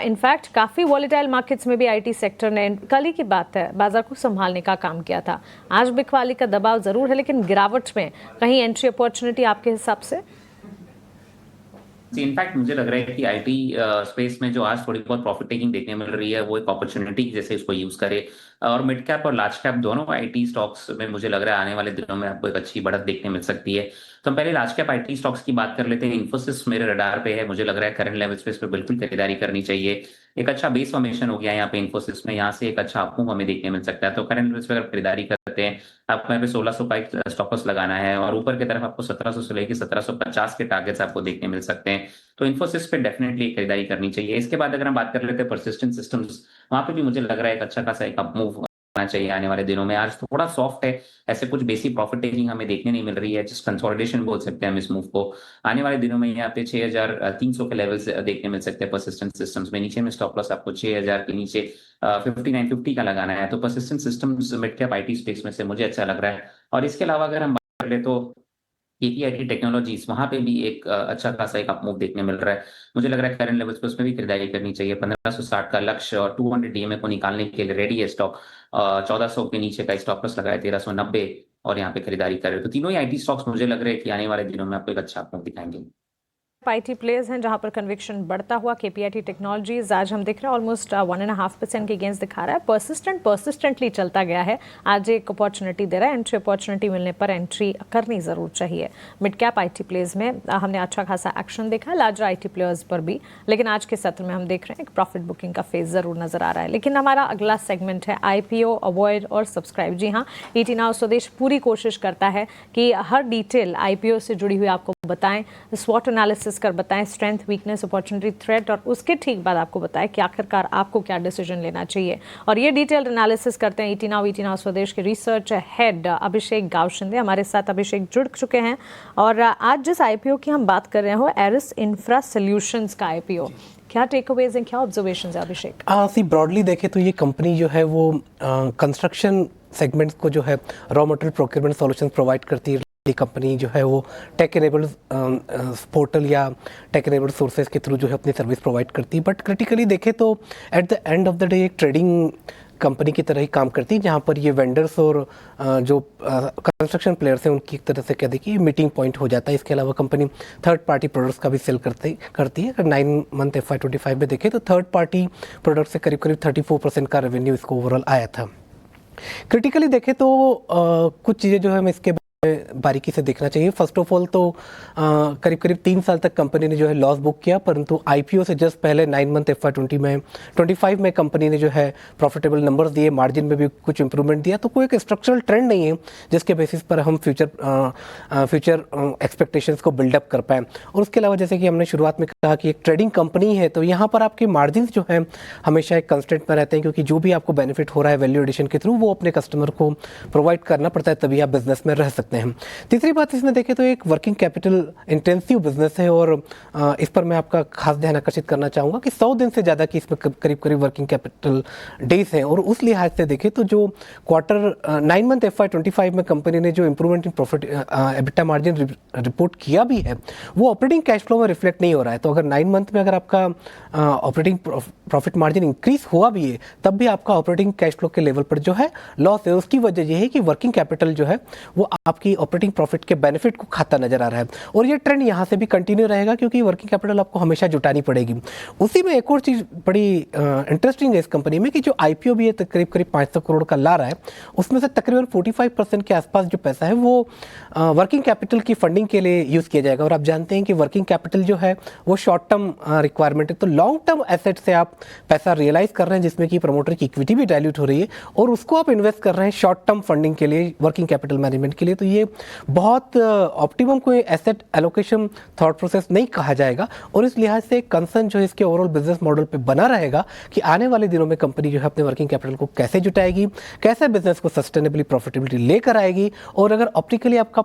इनफैक्ट काफ़ी वॉलेटाइल मार्केट्स में भी आईटी सेक्टर ने, कल ही की बात है, बाजार को संभालने का काम किया था। आज बिकवाली का दबाव ज़रूर है, लेकिन गिरावट में कहीं एंट्री अपॉर्चुनिटी आपके हिसाब से? इनफैक्ट मुझे लग रहा है कि आईटी स्पेस में जो आज थोड़ी बहुत प्रॉफिट टेकिंग देखने मिल रही है वो एक अपॉर्चुनिटी जैसे इसको यूज करे। और मिड कैप और लार्ज कैप दोनों आईटी स्टॉक्स में मुझे लग रहा है आने वाले दिनों में आपको एक अच्छी बढ़त देखने मिल सकती है। तो हम पहले लार्ज कैप आईटी स्टॉक्स की बात कर लेते हैं। इन्फोसिस मेरे रडार पे है, मुझे लग रहा है करंट लेवल्स पे इस पर बिल्कुल खरीदारी करनी चाहिए। एक अच्छा बेस फॉर्मेशन हो गया यहाँ पे इन्फोसिस में, यहाँ से एक अच्छा अपमूव हमें देखने मिल सकता है। तो करंट लेवल्स पे अगर खरीदारी करते हैं, आपको यहाँ पे 1600 का एक स्टॉप लॉस लगाना है और ऊपर की तरफ आपको 1700 से लेकर 1750 के टारगेट्स आपको देखने मिल सकते हैं। तो इन्फोसिस पे डेफिनेटली खरीदारी करनी चाहिए। इसके बाद अगर हम बात कर लेते हैं परसिस्टेंट सिस्टम्स, वहां पे भी मुझे लग रहा है एक अच्छा खासा एक अपमूव होना चाहिए आने वाले दिनों में। आज थोड़ा सॉफ्ट है, ऐसे कुछ बेसिक प्रॉफिट टेकिंग हमें देखने नहीं मिल रही है, जस्ट कंसोलिडेशन बोल सकते हैं हम इस मूव को। आने वाले दिनों में यहाँ पे 6300 के लेवल्स देखने मिल सकते हैं परसिस्टेंट सिस्टम्स में। नीचे में स्टॉप लॉस आपको 6000 के नीचे 5950 का लगाना है। तो persistent systems mid cap IT space में से मुझे अच्छा लग रहा है। और इसके अलावा अगर हम बात कर ले तो केपीआईटी टेक्नोलॉजीज, वहां पे भी एक अच्छा खासा एक अपमूव देखने मिल रहा है। मुझे लग रहा है करंट लेवल्स पे उसमें भी खरीदारी करनी चाहिए। 1560 का लक्ष्य और 200 डीएमए को निकालने के लिए रेडी है स्टॉक। 1400 के नीचे का स्टॉप लॉस लगाया 1390 और यहाँ पे खरीदारी कर रहे हो। तो तीनों ही आईटी स्टॉक्स मुझे लग रहा है कि आने वाले दिनों में आपको एक अच्छा अपमूव दिखाएंगे। आईटी प्लेयर्स हैं जहां पर कन्विक्शन बढ़ता हुआ। केपीआईटी टेक्नोलॉजीज आज हम देख रहे हैं ऑलमोस्ट 1.5% के गेंस दिखा रहा है। परसिस्टेंटली चलता गया है। आज एक अपॉर्चुनिटी दे रहा है, एंट्री अपॉर्चुनिटी मिलने पर एंट्री करनी जरूर चाहिए। मिड कैप आईटी प्लेयर्स में हमने अच्छा खासा एक्शन देखा, लार्जर आईटी प्लेयर्स पर भी, लेकिन आज के सत्र में हम देख रहे हैं एक प्रॉफिट बुकिंग का फेज जरूर नजर आ रहा है। लेकिन हमारा अगला सेगमेंट है आईपीओ, अवॉइड और सब्सक्राइब। जी हाँ, ईटी नाउ स्वदेश पूरी कोशिश करता है कि हर डिटेल आईपीओ से जुड़ी हुई आपको बताएं, स्वॉट एनालिसिस कर बताएं, स्ट्रेंथ, वीकनेस, अपॉर्चुनिटी, थ्रेट, और उसके ठीक बाद आपको बताएं कि आखिरकार आपको क्या डिसीजन लेना चाहिए। और ये डिटेल्ड एनालिसिस करते हैं ईटी नाउ स्वदेश के रिसर्च हेड अभिषेक गाव शिंदे। हमारे साथ अभिषेक जुड़ चुके हैं और आज जिस आईपीओ की हम बात कर रहे हैं वो एरिस इंफ्रा सॉल्यूशंस का आईपीओ, क्या टेकअवेज हैं, क्या ऑब्जर्वेशंस है अभिषेक? सी ब्रॉडली देखें तो ये कंपनी जो है वो कंस्ट्रक्शन सेगमेंट्स को जो है raw material procurement solutions provide करती है। ये कंपनी जो है वो टेक एनेबल्ड पोर्टल या टेक एनेबल्ड सोर्सेज के थ्रू जो है अपनी सर्विस प्रोवाइड करती है। बट क्रिटिकली देखें तो at the end of the day एक ट्रेडिंग कंपनी की तरह ही काम करती है, जहाँ पर ये वेंडर्स और जो कंस्ट्रक्शन प्लेयर्स हैं उनकी एक तरह से कह देखिए मीटिंग पॉइंट हो जाता है। इसके अलावा कंपनी थर्ड पार्टी प्रोडक्ट्स का भी सेल करती है। अगर 9 मंथ FY25 में देखें तो थर्ड पार्टी प्रोडक्ट से करीब 34% का रेवेन्यू इसको ओवरऑल आया था। क्रिटिकली देखें तो कुछ चीज़ें जो है हमें इसके बारीकी से देखना चाहिए। फर्स्ट ऑफ ऑल तो करीब 3 साल तक कंपनी ने जो है लॉस बुक किया, परंतु आईपीओ से जस्ट पहले 9 मंथ FY25 में कंपनी ने जो है प्रॉफिटेबल नंबर्स दिए, मार्जिन में भी कुछ इंप्रूवमेंट दिया। तो कोई एक स्ट्रक्चरल ट्रेंड नहीं है जिसके बेसिस पर हम फ्यूचर एक्सपेक्टेशंस को बिल्डअप कर पाएँ। और उसके अलावा जैसे कि हमने शुरुआत में कहा कि एक ट्रेडिंग कंपनी है, तो यहाँ पर आपके मार्जिन जो है हमेशा एक कंस्टेंट में रहते हैं, क्योंकि जो भी आपको बेनिफिट हो रहा है वैल्यू एडिशन के थ्रू वो अपने कस्टमर को प्रोवाइड करना पड़ता है, तभी आप बिजनेस में रह सकते हैं। तीसरी बात इसमें देखें तो एक वर्किंग कैपिटल इंटेंसिव बिजनेस है और इस पर मैं आपका खास ध्यान आकर्षित करना चाहूँगा कि 100 दिन से ज़्यादा की इसमें करीब वर्किंग कैपिटल डेज हैं। और उस लिहाज से देखें तो जो क्वार्टर 9 मंथ FY25 में कंपनी ने जो improvement in profit EBITDA margin report किया भी है वो ऑपरेटिंग कैश फ्लो में रिफ्लेक्ट नहीं हो रहा है। तो अगर 9 मंथ में अगर आपका ऑपरेटिंग प्रॉफिट मार्जिन इंक्रीज हुआ भी है तब भी आपका ऑपरेटिंग कैश फ्लो के लेवल पर जो है लॉस है। उसकी वजह यह है कि वर्किंग कैपिटल जो है वो आपकी ऑपरेटिंग प्रॉफिट के बेनिफिट को खाता नजर आ रहा है और ये ट्रेंड यहाँ से भी कंटिन्यू रहेगा, क्योंकि वर्किंग कैपिटल आपको हमेशा जुटानी पड़ेगी। उसी में एक और चीज़ बड़ी इंटरेस्टिंग है इस कंपनी में कि जो आईपीओ भी है करीब 500 करोड़ का ला रहा है, उसमें से तकरीबन 45% के आसपास जो पैसा है वो वर्किंग कैपिटल की फंडिंग के लिए यूज़ किया जाएगा। और आप जानते हैं कि वर्किंग कैपिटल जो है वो शॉर्ट टर्म रिक्वायरमेंट है, तो लॉन्ग टर्म एसेट से आप पैसा रियलाइज कर रहे हैं जिसमें कि प्रमोटर की इक्विटी भी डाइल्यूट हो रही है और उसको आप इन्वेस्ट कर रहे हैं शॉर्ट टर्म फंडिंग के लिए, वर्किंग कैपिटल मैनेजमेंट के लिए। तो ये बहुत ऑप्टिमम कोई एसेट एलोकेशन थॉट प्रोसेस नहीं कहा जाएगा और इस लिहाज से कंसर्न जो इसके ओवरऑल बिजनेस मॉडल पे बना रहेगा कि आने वाले दिनों में कंपनी जो है अपने वर्किंग कैपिटल को कैसे जुटाएगी, कैसे बिजनेस को सस्टेनेबली प्रॉफिटेबिलिटी लेकर आएगी। और अगर ऑप्टिकली आपका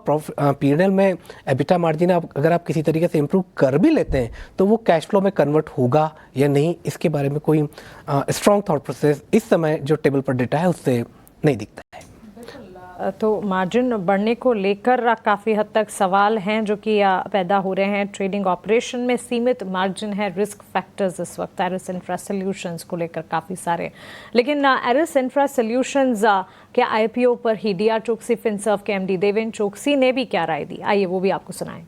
P&L में एबिटा मार्जिन अगर आप किसी तरीके से इंप्रूव कर भी लेते हैं तो वो कैश फ्लो में कन्वर्ट होगा या नहीं, इसके बारे में कोई स्ट्रॉन्ग थॉट प्रोसेस इस समय जो टेबल पर डेटा है उससे नहीं दिखता है। तो मार्जिन बढ़ने को लेकर काफ़ी हद तक सवाल हैं जो कि पैदा हो रहे हैं। ट्रेडिंग ऑपरेशन में सीमित मार्जिन है, रिस्क फैक्टर्स इस वक्त एरिस इंफ्रा सॉल्यूशंस को लेकर काफ़ी सारे, लेकिन एरिस इंफ्रा सॉल्यूशंस के आईपीओ पर ही डीआर चोकसी फिनसर्व के एमडी देवेंद्र चोकसी ने भी क्या राय दी, आइए वो भी आपको सुनाएं।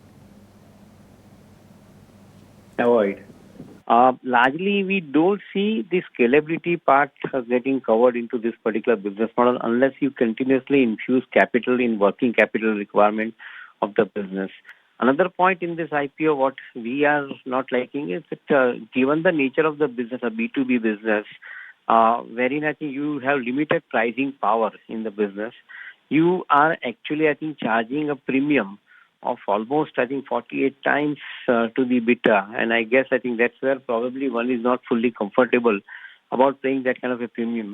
Largely, we don't see the scalability part getting covered into this particular business model unless you continuously infuse capital in working capital requirement of the business. Another point in this IPO, what we are not liking is that given the nature of the business, a B2B business, wherein I think you have limited pricing power in the business, you are actually, I think, charging a premium of almost, I think, 48 times to the EBITDA. And I guess, I think that's where probably one is not fully comfortable about paying that kind of a premium.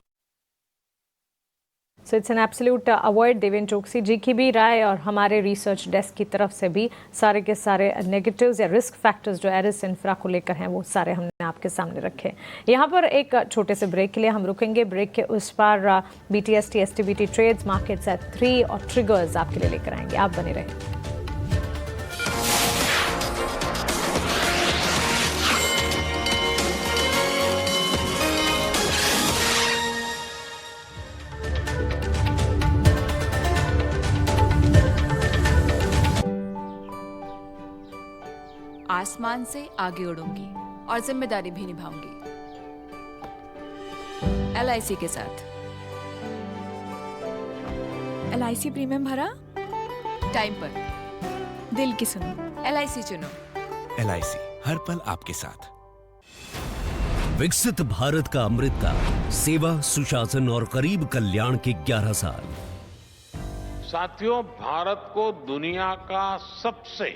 So it's an absolute avoid। Devendra Choksi जी की भी राय और हमारे research desk की तरफ से भी सारे के सारे नेगेटिव्स या रिस्क फैक्टर्स जो एरिस इंफ्रा को लेकर हैं वो सारे हमने आपके सामने रखे। यहाँ पर एक छोटे से ब्रेक के लिए हम रुकेंगे। ब्रेक के उस पार BTST STBT trades markets at 3 और ट्रिगर्स आपके लिए लेकर आएंगे, आप बने रहें। आसमान से आगे उड़ूंगी और जिम्मेदारी भी निभाऊंगी LIC के साथ। LIC प्रीमियम भरा, टाइम पर, दिल की सुनो, LIC चुनो। LIC हर पल आपके साथ। विकसित भारत का अमृत काल, सेवा, सुशासन और गरीब कल्याण के 11 साल। साथियों, भारत को दुनिया का सबसे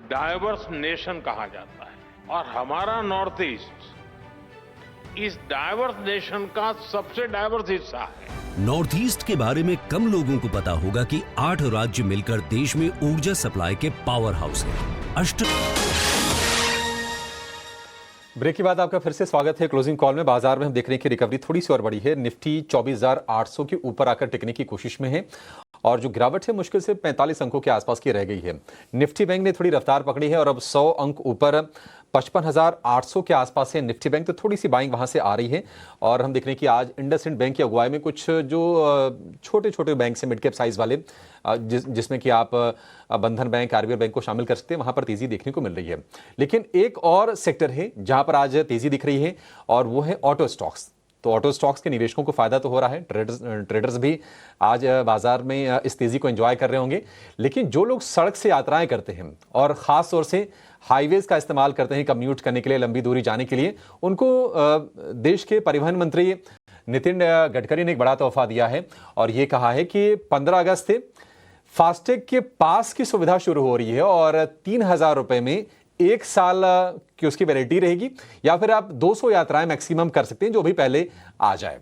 डाइवर्स नेशन कहा जाता है और हमारा नॉर्थ ईस्ट इस डाइवर्स नेशन का सबसे डाइवर्स हिस्सा है। नॉर्थ ईस्ट के बारे में कम लोगों को पता होगा कि 8 राज्य मिलकर देश में ऊर्जा सप्लाई के पावर हाउस है। ब्रेक के बाद आपका फिर से स्वागत है। क्लोजिंग कॉल में बाजार में हम देख रहे हैं कि रिकवरी थोड़ी सी और बड़ी है। निफ्टी 24,800 के ऊपर आकर टिकने की कोशिश में है और जो गिरावट है मुश्किल से 45 अंकों के आसपास की रह गई है। निफ्टी बैंक ने थोड़ी रफ्तार पकड़ी है और अब 100 अंक ऊपर 55,800 के आसपास है निफ्टी बैंक, तो थोड़ी सी बाइंग वहां से आ रही है। और हम देख रहे हैं कि आज इंडसइंड बैंक की अगुवाई में कुछ जो छोटे छोटे बैंक से मिड कैप साइज वाले जिसमें कि आप बंधन बैंक, आरबीएल बैंक को शामिल कर सकते हैं, वहां पर तेजी देखने को मिल रही है। लेकिन एक और सेक्टर है जहां पर आज तेजी दिख रही है और वो है ऑटो स्टॉक्स। तो ऑटो स्टॉक्स के निवेशकों को फायदा तो हो रहा है, ट्रेडर्स भी आज बाजार में इस तेजी को एंजॉय कर रहे होंगे। लेकिन जो लोग सड़क से यात्राएं करते हैं और खास तौर से हाईवेज का इस्तेमाल करते हैं कम्यूट करने के लिए, लंबी दूरी जाने के लिए, उनको देश के परिवहन मंत्री नितिन गडकरी ने एक बड़ा तोहफा दिया है और ये कहा है कि 15 अगस्त से फास्टैग के पास की सुविधा शुरू हो रही है और 3,000 रुपए में 1 साल की उसकी वैलिडिटी रहेगी या फिर आप 200 यात्राएं मैक्सिमम कर सकते हैं, जो भी पहले आ जाए।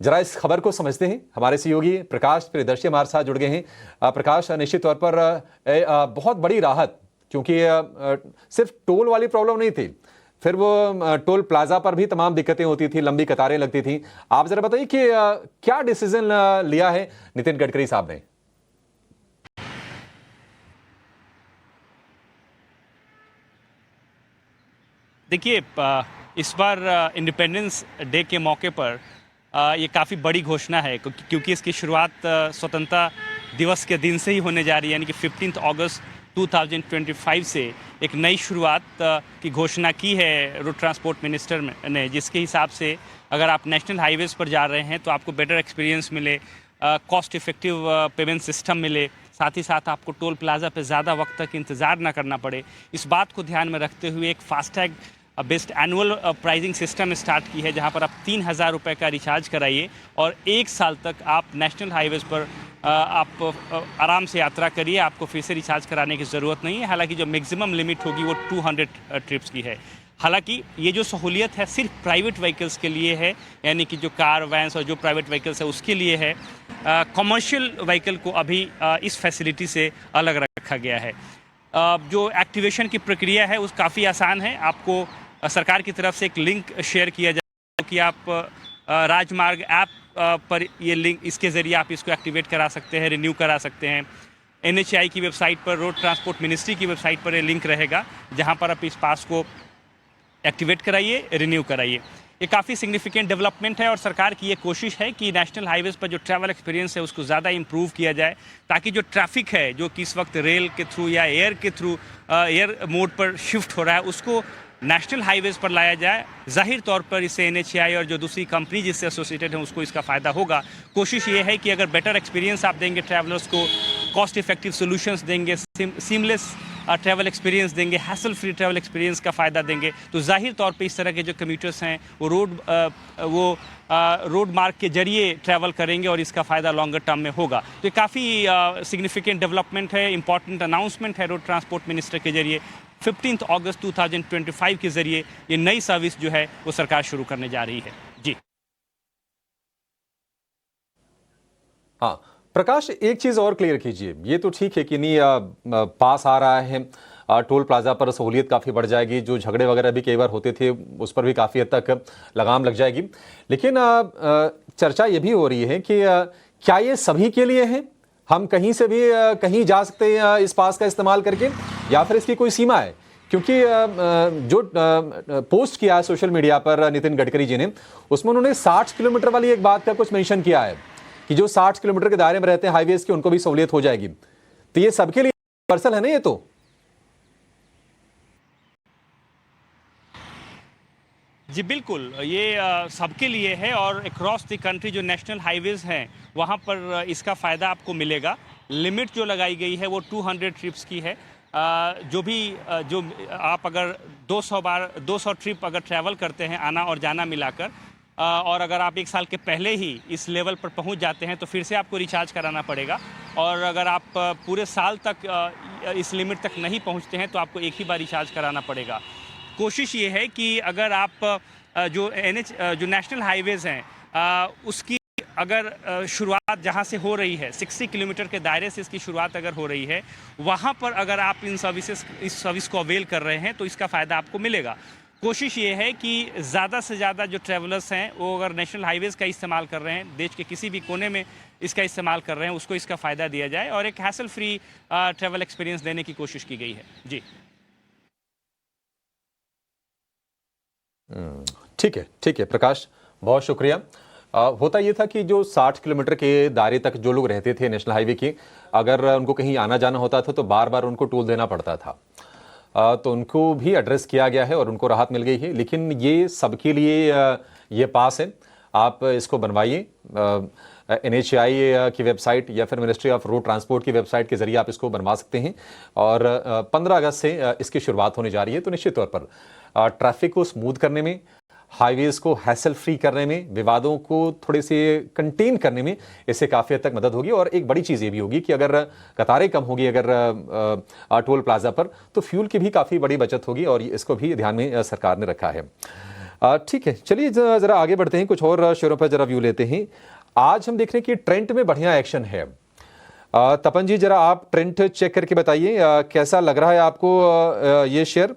जरा इस खबर को समझते हैं। हमारे सहयोगी प्रकाश प्रियदर्शी हमारे साथ जुड़ गए हैं। प्रकाश, निश्चित तौर पर बहुत बड़ी राहत, क्योंकि सिर्फ टोल वाली प्रॉब्लम नहीं थी, फिर वो टोल प्लाजा पर भी तमाम दिक्कतें होती थी, लंबी कतारें लगती थी। आप जरा बताइए कि क्या डिसीजन लिया है नितिन गडकरी साहब ने? देखिए, इस बार इंडिपेंडेंस डे के मौके पर ये काफ़ी बड़ी घोषणा है, क्योंकि इसकी शुरुआत स्वतंत्रता दिवस के दिन से ही होने जा रही है, यानी कि 15 अगस्त 2025 से एक नई शुरुआत की घोषणा की है रोड ट्रांसपोर्ट मिनिस्टर ने, जिसके हिसाब से अगर आप नेशनल हाईवेज़ पर जा रहे हैं तो आपको बेटर एक्सपीरियंस मिले, कॉस्ट इफेक्टिव पेमेंट सिस्टम मिले, साथ ही साथ आपको टोल प्लाजा पे ज़्यादा वक्त तक इंतज़ार ना करना पड़े। इस बात को ध्यान में रखते हुए एक FASTag based annual pricing system start की है, जहां पर आप 3,000 रुपये का रिचार्ज कराइए और 1 साल तक आप नेशनल हाईवेज़ पर आप आराम से यात्रा करिए, आपको फिर से रिचार्ज कराने की ज़रूरत नहीं है। हालांकि जो मैक्सिमम लिमिट होगी वो 200 ट्रिप्स की है। हालांकि ये जो सहूलियत है सिर्फ प्राइवेट व्हीकल्स के लिए है, यानी कि जो कार, वैन्स और जो प्राइवेट व्हीकल्स है उसके लिए है। कमर्शियल व्हीकल को अभी इस फैसिलिटी से अलग रखा गया है। जो एक्टिवेशन की प्रक्रिया है उस काफ़ी आसान है। आपको सरकार की तरफ से एक लिंक शेयर किया जाए कि आप राजमार्ग ऐप पर ये लिंक, इसके ज़रिए आप इसको एक्टिवेट करा सकते हैं, रिन्यू करा सकते हैं। NHAI की वेबसाइट पर, रोड ट्रांसपोर्ट मिनिस्ट्री की वेबसाइट पर ये लिंक रहेगा, जहां पर आप इस पास को एक्टिवेट कराइए, रिन्यू कराइए। ये काफ़ी सिग्निफिकेंट डेवलपमेंट है और सरकार की ये कोशिश है कि नेशनल हाईवेज़ पर जो ट्रैवल एक्सपीरियंस है उसको ज़्यादा इंप्रूव किया जाए, ताकि जो ट्रैफिक है जो कि इस वक्त रेल के थ्रू या एयर के थ्रू एयर मोड पर शिफ्ट हो रहा है उसको नेशनल हाईवेज़ पर लाया जाए। जाहिर तौर पर इससे NHAI और जो दूसरी कंपनी जिससे एसोसिएटेड है उसको इसका फ़ायदा होगा। कोशिश ये है कि अगर बेटर एक्सपीरियंस आप देंगे ट्रैवलर्स को, कॉस्ट इफेक्टिव सोल्यूशंस देंगे, सीमलेस ट्रैवल एक्सपीरियंस देंगे, हैसल फ्री ट्रैवल एक्सपीरियंस का फ़ायदा देंगे, तो जाहिर तौर पे इस तरह के जो कम्यूटर्स हैं वो रोड मार्ग के जरिए ट्रैवल करेंगे और इसका फ़ायदा लॉन्गर टर्म में होगा। तो ये काफ़ी सिग्निफिकेंट डेवलपमेंट है, इंपॉर्टेंट अनाउंसमेंट है रोड ट्रांसपोर्ट मिनिस्टर के जरिए। 15 अगस्त 2025 के जरिए ये नई सर्विस जो है वो सरकार शुरू करने जा रही है। जी हाँ प्रकाश, एक चीज़ और क्लियर कीजिए। ये तो ठीक है कि नहीं पास आ रहा है, टोल प्लाजा पर सहूलियत काफ़ी बढ़ जाएगी, जो झगड़े वगैरह भी कई बार होते थे उस पर भी काफ़ी हद तक लगाम लग जाएगी। लेकिन चर्चा ये भी हो रही है कि क्या ये सभी के लिए है, हम कहीं से भी कहीं जा सकते हैं इस पास का इस्तेमाल करके, या फिर इसकी कोई सीमा है? क्योंकि जो पोस्ट किया है सोशल मीडिया पर नितिन गडकरी जी ने, उसमें उन्होंने 60 किलोमीटर वाली एक बात का कुछ मेंशन किया है कि जो 60 किलोमीटर के दायरे में रहते हैं हाईवेज की, उनको भी सहूलियत हो जाएगी। तो ये सबके लिए यूनिवर्सल है ना ये? तो जी बिल्कुल, ये सबके लिए है और अक्रॉस द कंट्री जो नेशनल हाईवेज हैं वहाँ पर इसका फ़ायदा आपको मिलेगा। लिमिट जो लगाई गई है वो 200 ट्रिप्स की है। जो आप अगर 200 ट्रिप अगर ट्रैवल करते हैं आना और जाना मिलाकर, और अगर आप 1 साल के पहले ही इस लेवल पर पहुंच जाते हैं तो फिर से आपको रिचार्ज कराना पड़ेगा। और अगर आप पूरे साल तक इस लिमिट तक नहीं पहुंचते हैं तो आपको एक ही बार रिचार्ज कराना पड़ेगा। कोशिश ये है कि अगर आप जो जो नेशनल हाईवेज़ हैं उसकी अगर शुरुआत जहाँ से हो रही है 60 किलोमीटर के दायरे से इसकी शुरुआत अगर हो रही है, वहाँ पर अगर आप इस सर्विस को अवेल कर रहे हैं तो इसका फ़ायदा आपको मिलेगा। कोशिश ये है कि ज़्यादा से ज़्यादा जो ट्रैवलर्स हैं वो अगर नेशनल हाईवेज़ का इस्तेमाल कर रहे हैं, देश के किसी भी कोने में इसका इस्तेमाल कर रहे हैं, उसको इसका फ़ायदा दिया जाए और एक हैसल फ्री ट्रैवल एक्सपीरियंस देने की कोशिश की गई है। जी ठीक है प्रकाश, बहुत शुक्रिया। होता ये था कि जो 60 किलोमीटर के दायरे तक जो लोग रहते थे नेशनल हाईवे के, अगर उनको कहीं आना जाना होता था तो बार बार उनको टोल देना पड़ता था। तो उनको भी एड्रेस किया गया है और उनको राहत मिल गई है। लेकिन ये सबके लिए ये पास है, आप इसको बनवाइए। NHAI की वेबसाइट या फिर मिनिस्ट्री ऑफ रोड ट्रांसपोर्ट की वेबसाइट के जरिए आप इसको बनवा सकते हैं। और 15 अगस्त से इसकी शुरुआत होने जा रही है। तो निश्चित तौर पर ट्रैफिक को स्मूथ करने में, हाईवेज़ को हैसल फ्री करने में, विवादों को थोड़े से कंटेन करने में इससे काफ़ी हद तक मदद होगी। और एक बड़ी चीज़ ये भी होगी कि अगर कतारें कम होगी अगर टोल प्लाजा पर, तो फ्यूल की भी काफ़ी बड़ी बचत होगी और इसको भी ध्यान में सरकार ने रखा है। ठीक है, चलिए ज़रा आगे बढ़ते हैं, कुछ और शेयरों पर ज़रा व्यू लेते हैं। आज हम देख रहे हैं कि ट्रेंट में बढ़िया एक्शन है। तपन जी, ज़रा आप ट्रेंट चेक करके बताइए कैसा लग रहा है आपको ये शेयर?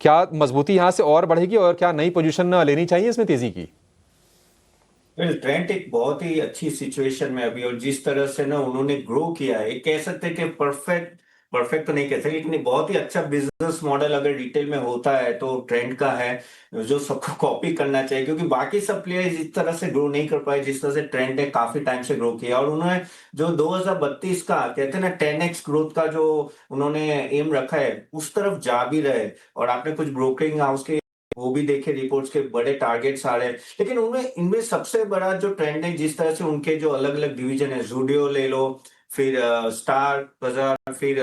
क्या मजबूती यहां से और बढ़ेगी और क्या नई पोजीशन लेनी चाहिए इसमें तेजी की? ट्रेंट एक बहुत ही अच्छी सिचुएशन में अभी, और जिस तरह से ना उन्होंने ग्रो किया है, कह सकते हैं कि परफेक्ट तो नहीं कह सकते, लेकिन बहुत ही अच्छा बिजनेस मॉडल अगर रिटेल में होता है तो ट्रेंड का है, जो सबको कॉपी करना चाहिए। क्योंकि बाकी सब प्लेयर्स इस तरह से ग्रो नहीं कर पाए जिस तरह से ट्रेंड ने काफी टाइम से ग्रो किया। और उन्होंने जो 2032 का कहते हैं ना 10x ग्रोथ का जो उन्होंने एम रखा है, उस तरफ जा भी रहे। और आपने कुछ ब्रोकरिंग हाउस के वो भी देखे रिपोर्ट्स के बड़े टारगेट्स आ रहे हैं। लेकिन उनमें इनमें सबसे बड़ा जो ट्रेंड है, जिस तरह से उनके जो अलग अलग डिवीजन है, ज़ूडियो ले लो, फिर स्टार बाजार, फिर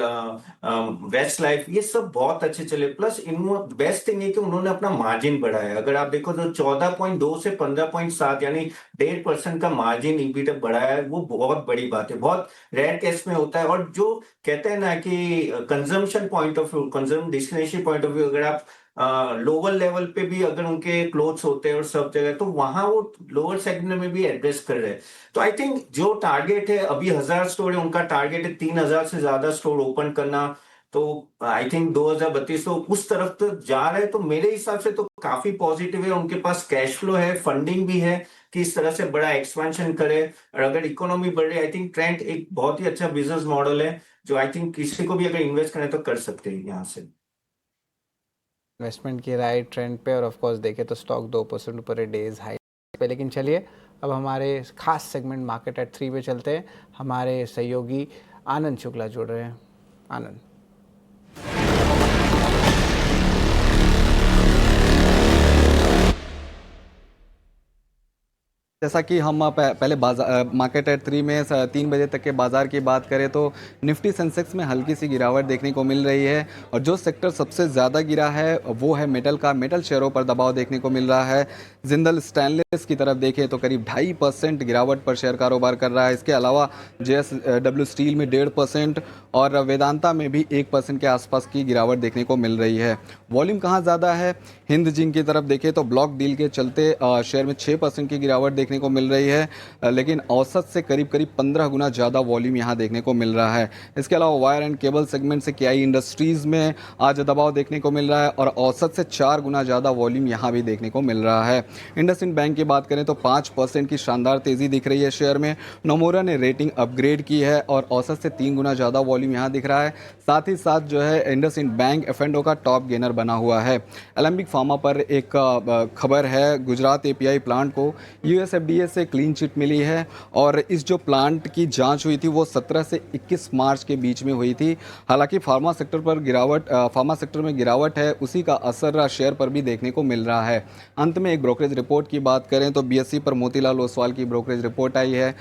वेस्ट लाइफ, ये सब बहुत अच्छे चले। प्लस इनमें बेस्ट थिंग है कि उन्होंने अपना मार्जिन बढ़ाया। अगर आप देखो तो 14.2 से 15.7 यानी 1.5% का मार्जिन ईबीटा बढ़ाया है, वो बहुत बड़ी बात है, बहुत रेयर केस में होता है। और जो कहते हैं ना कि consumption point of view, consumption discretionary point of view, अगर आप लोअर लेवल पे भी अगर उनके क्लोथ्स होते हैं और सब जगह, तो वहां वो लोअर सेगमेंट में भी एड्रेस कर रहे हैं। तो आई थिंक जो टारगेट है, अभी 1000 स्टोर है, उनका टारगेट है 3000 से ज्यादा स्टोर ओपन करना। तो आई थिंक 2032 तो उस तरफ तो जा रहे हैं। तो मेरे हिसाब से तो काफी पॉजिटिव है। उनके पास कैश फ्लो है, फंडिंग भी है कि इस तरह से बड़ा एक्सपेंशन करे। और अगर इकोनॉमी बढ़ रही है, आई थिंक ट्रेंड एक बहुत ही अच्छा बिजनेस मॉडल है, जो आई थिंक किसी को भी अगर इन्वेस्ट करें तो कर सकते हैं यहाँ से। इन्वेस्टमेंट की राइट ट्रेंड पे, और ऑफ कोर्स देखें तो स्टॉक 2% ऊपर है डेज हाई पे। लेकिन चलिए अब हमारे खास सेगमेंट मार्केट एट 3 पे चलते हैं। हमारे सहयोगी आनंद शुक्ला जुड़ रहे हैं। आनंद। जैसा कि हम पहले मार्केट एट 3 में 3 बजे तक के बाज़ार की बात करें तो निफ्टी सेंसेक्स में हल्की सी गिरावट देखने को मिल रही है। और जो सेक्टर सबसे ज़्यादा गिरा है वो है मेटल का। मेटल शेयरों पर दबाव देखने को मिल रहा है। जिंदल स्टेनलेस की तरफ देखें तो करीब 2.5% गिरावट पर शेयर कारोबार कर रहा है। इसके अलावा JSW स्टील में 1.5% और वेदांता में भी 1% के आसपास की गिरावट देखने को मिल रही है। वॉल्यूम कहाँ ज़्यादा है? हिंद जिंक की तरफ देखें तो ब्लॉक डील के चलते शेयर में 6% की गिरावट देखने को मिल रही है, लेकिन औसत से करीब 15 गुना ज़्यादा वॉल्यूम यहाँ देखने को मिल रहा है। इसके अलावा वायर एंड केबल सेगमेंट से KI इंडस्ट्रीज़ में आज दबाव देखने को मिल रहा है और औसत से 4 गुना ज़्यादा वॉल्यूम यहाँ भी देखने को मिल रहा है। इंडसइंड बैंक की बात करें तो 5% की शानदार तेज़ी दिख रही है शेयर में। नोमोरा ने रेटिंग अपग्रेड की है और औसत से 3 गुना ज़्यादा वॉल्यूम यहाँ दिख रहा है। साथ ही साथ जो है इंडसइंड बैंक F&O का टॉप गेनर बना हुआ है। एलेम्बिक फार्मा पर एक खबर है, गुजरात API प्लांट को US FDA से क्लीन चिट मिली है और इस जो प्लांट की जांच हुई थी वो 17 से 21 मार्च के बीच में हुई थी। हालांकि फार्मा सेक्टर में गिरावट है, उसी का असर शेयर पर भी देखने को मिल रहा है। अंत में एक ब्रोकरेज रिपोर्ट की बात करें तो BSE पर मोतीलाल ओसवाल की ब्रोकरेज रिपोर्ट आई है,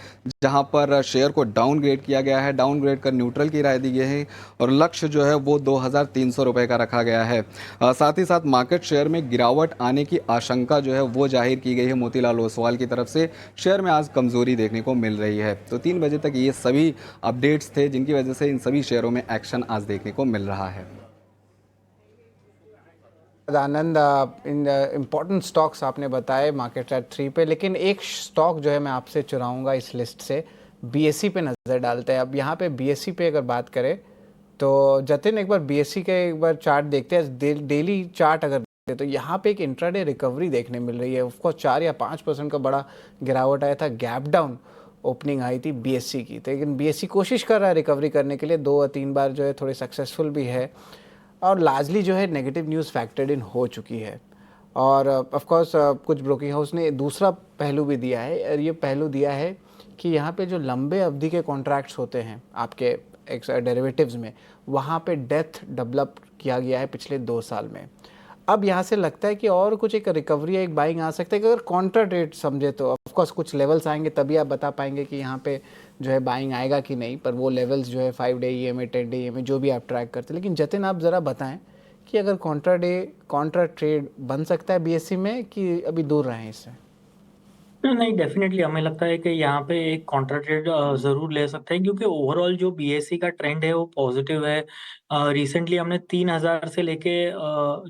जहां पर शेयर को डाउनग्रेड किया गया है। डाउनग्रेड कर न्यूट्रल की राय दी गई है और लक्ष्य जो है वो 2300 रुपये का रखा गया है। साथ ही साथ मार्केट शेयर में गिरावट आने की आशंका जो है वो जाहिर की गई है मोतीलाल ओसवाल की तरफ तरफ से शेयर में आज कमज़ोरी देखने को मिल रही है। तो 3 बजे तक ये सभी अपडेट्स थे जिनकी वजह से इन सभी शेयरों में एक्शन आज देखने को मिल रहा है। आनंद, इन इम्पोर्टेंट स्टॉक्स आपने बताए मार्केट एट 3 पे, लेकिन एक स्टॉक जो है मैं आपसे चुराऊंगा इस लिस्ट से, बीएसई पे नज़र डालते हैं। अब यहाँ पे बीएसई पे अगर बात करें तो जतिन एक बार बीएसई के एक बार चार्ट देखते हैं, डेली चार्ट अगर देखते हैं तो यहाँ पे एक इंट्राडे रिकवरी देखने मिल रही है। ऑफकोर्स 4 या 5% का बड़ा गिरावट आया था, गैप डाउन ओपनिंग आई थी बीएसई की, तो लेकिन बीएसई कोशिश कर रहा है रिकवरी करने के लिए, 2 या 3 बार जो है थोड़े सक्सेसफुल भी है और लार्जली जो है नेगेटिव न्यूज़ फैक्टर्ड इन हो चुकी है। और ऑफ कोर्स कुछ ब्रोकिंग हाउस ने दूसरा पहलू भी दिया है, और ये पहलू दिया है कि यहाँ पे जो लंबे अवधि के कॉन्ट्रैक्ट्स होते हैं आपके डेरिवेटिव्स में, वहाँ पे डेप्थ डेवलप किया गया है पिछले 2 साल में। अब यहाँ से लगता है कि और कुछ एक रिकवरी, एक बाइंग आ सकता है कि अगर कॉन्ट्रा ट्रेड समझे तो ऑफ कोर्स कुछ लेवल्स आएंगे तभी आप बता पाएंगे कि यहाँ पे जो है बाइंग आएगा कि नहीं, पर वो लेवल्स जो है 5 डे EMA 10 डे EMA जो भी आप ट्रैक करते हैं। लेकिन जतिन आप ज़रा बताएं कि अगर कॉन्ट्रा ट्रेड बन सकता है बीएसई में कि अभी दूर रहें इससे? नहीं, डेफिनेटली हमें लगता है कि यहाँ पे एक कॉन्ट्रा ट्रेड ज़रूर ले सकते हैं, क्योंकि ओवरऑल जो बीएसई का ट्रेंड है वो पॉजिटिव है। रिसेंटली हमने 3000 से लेके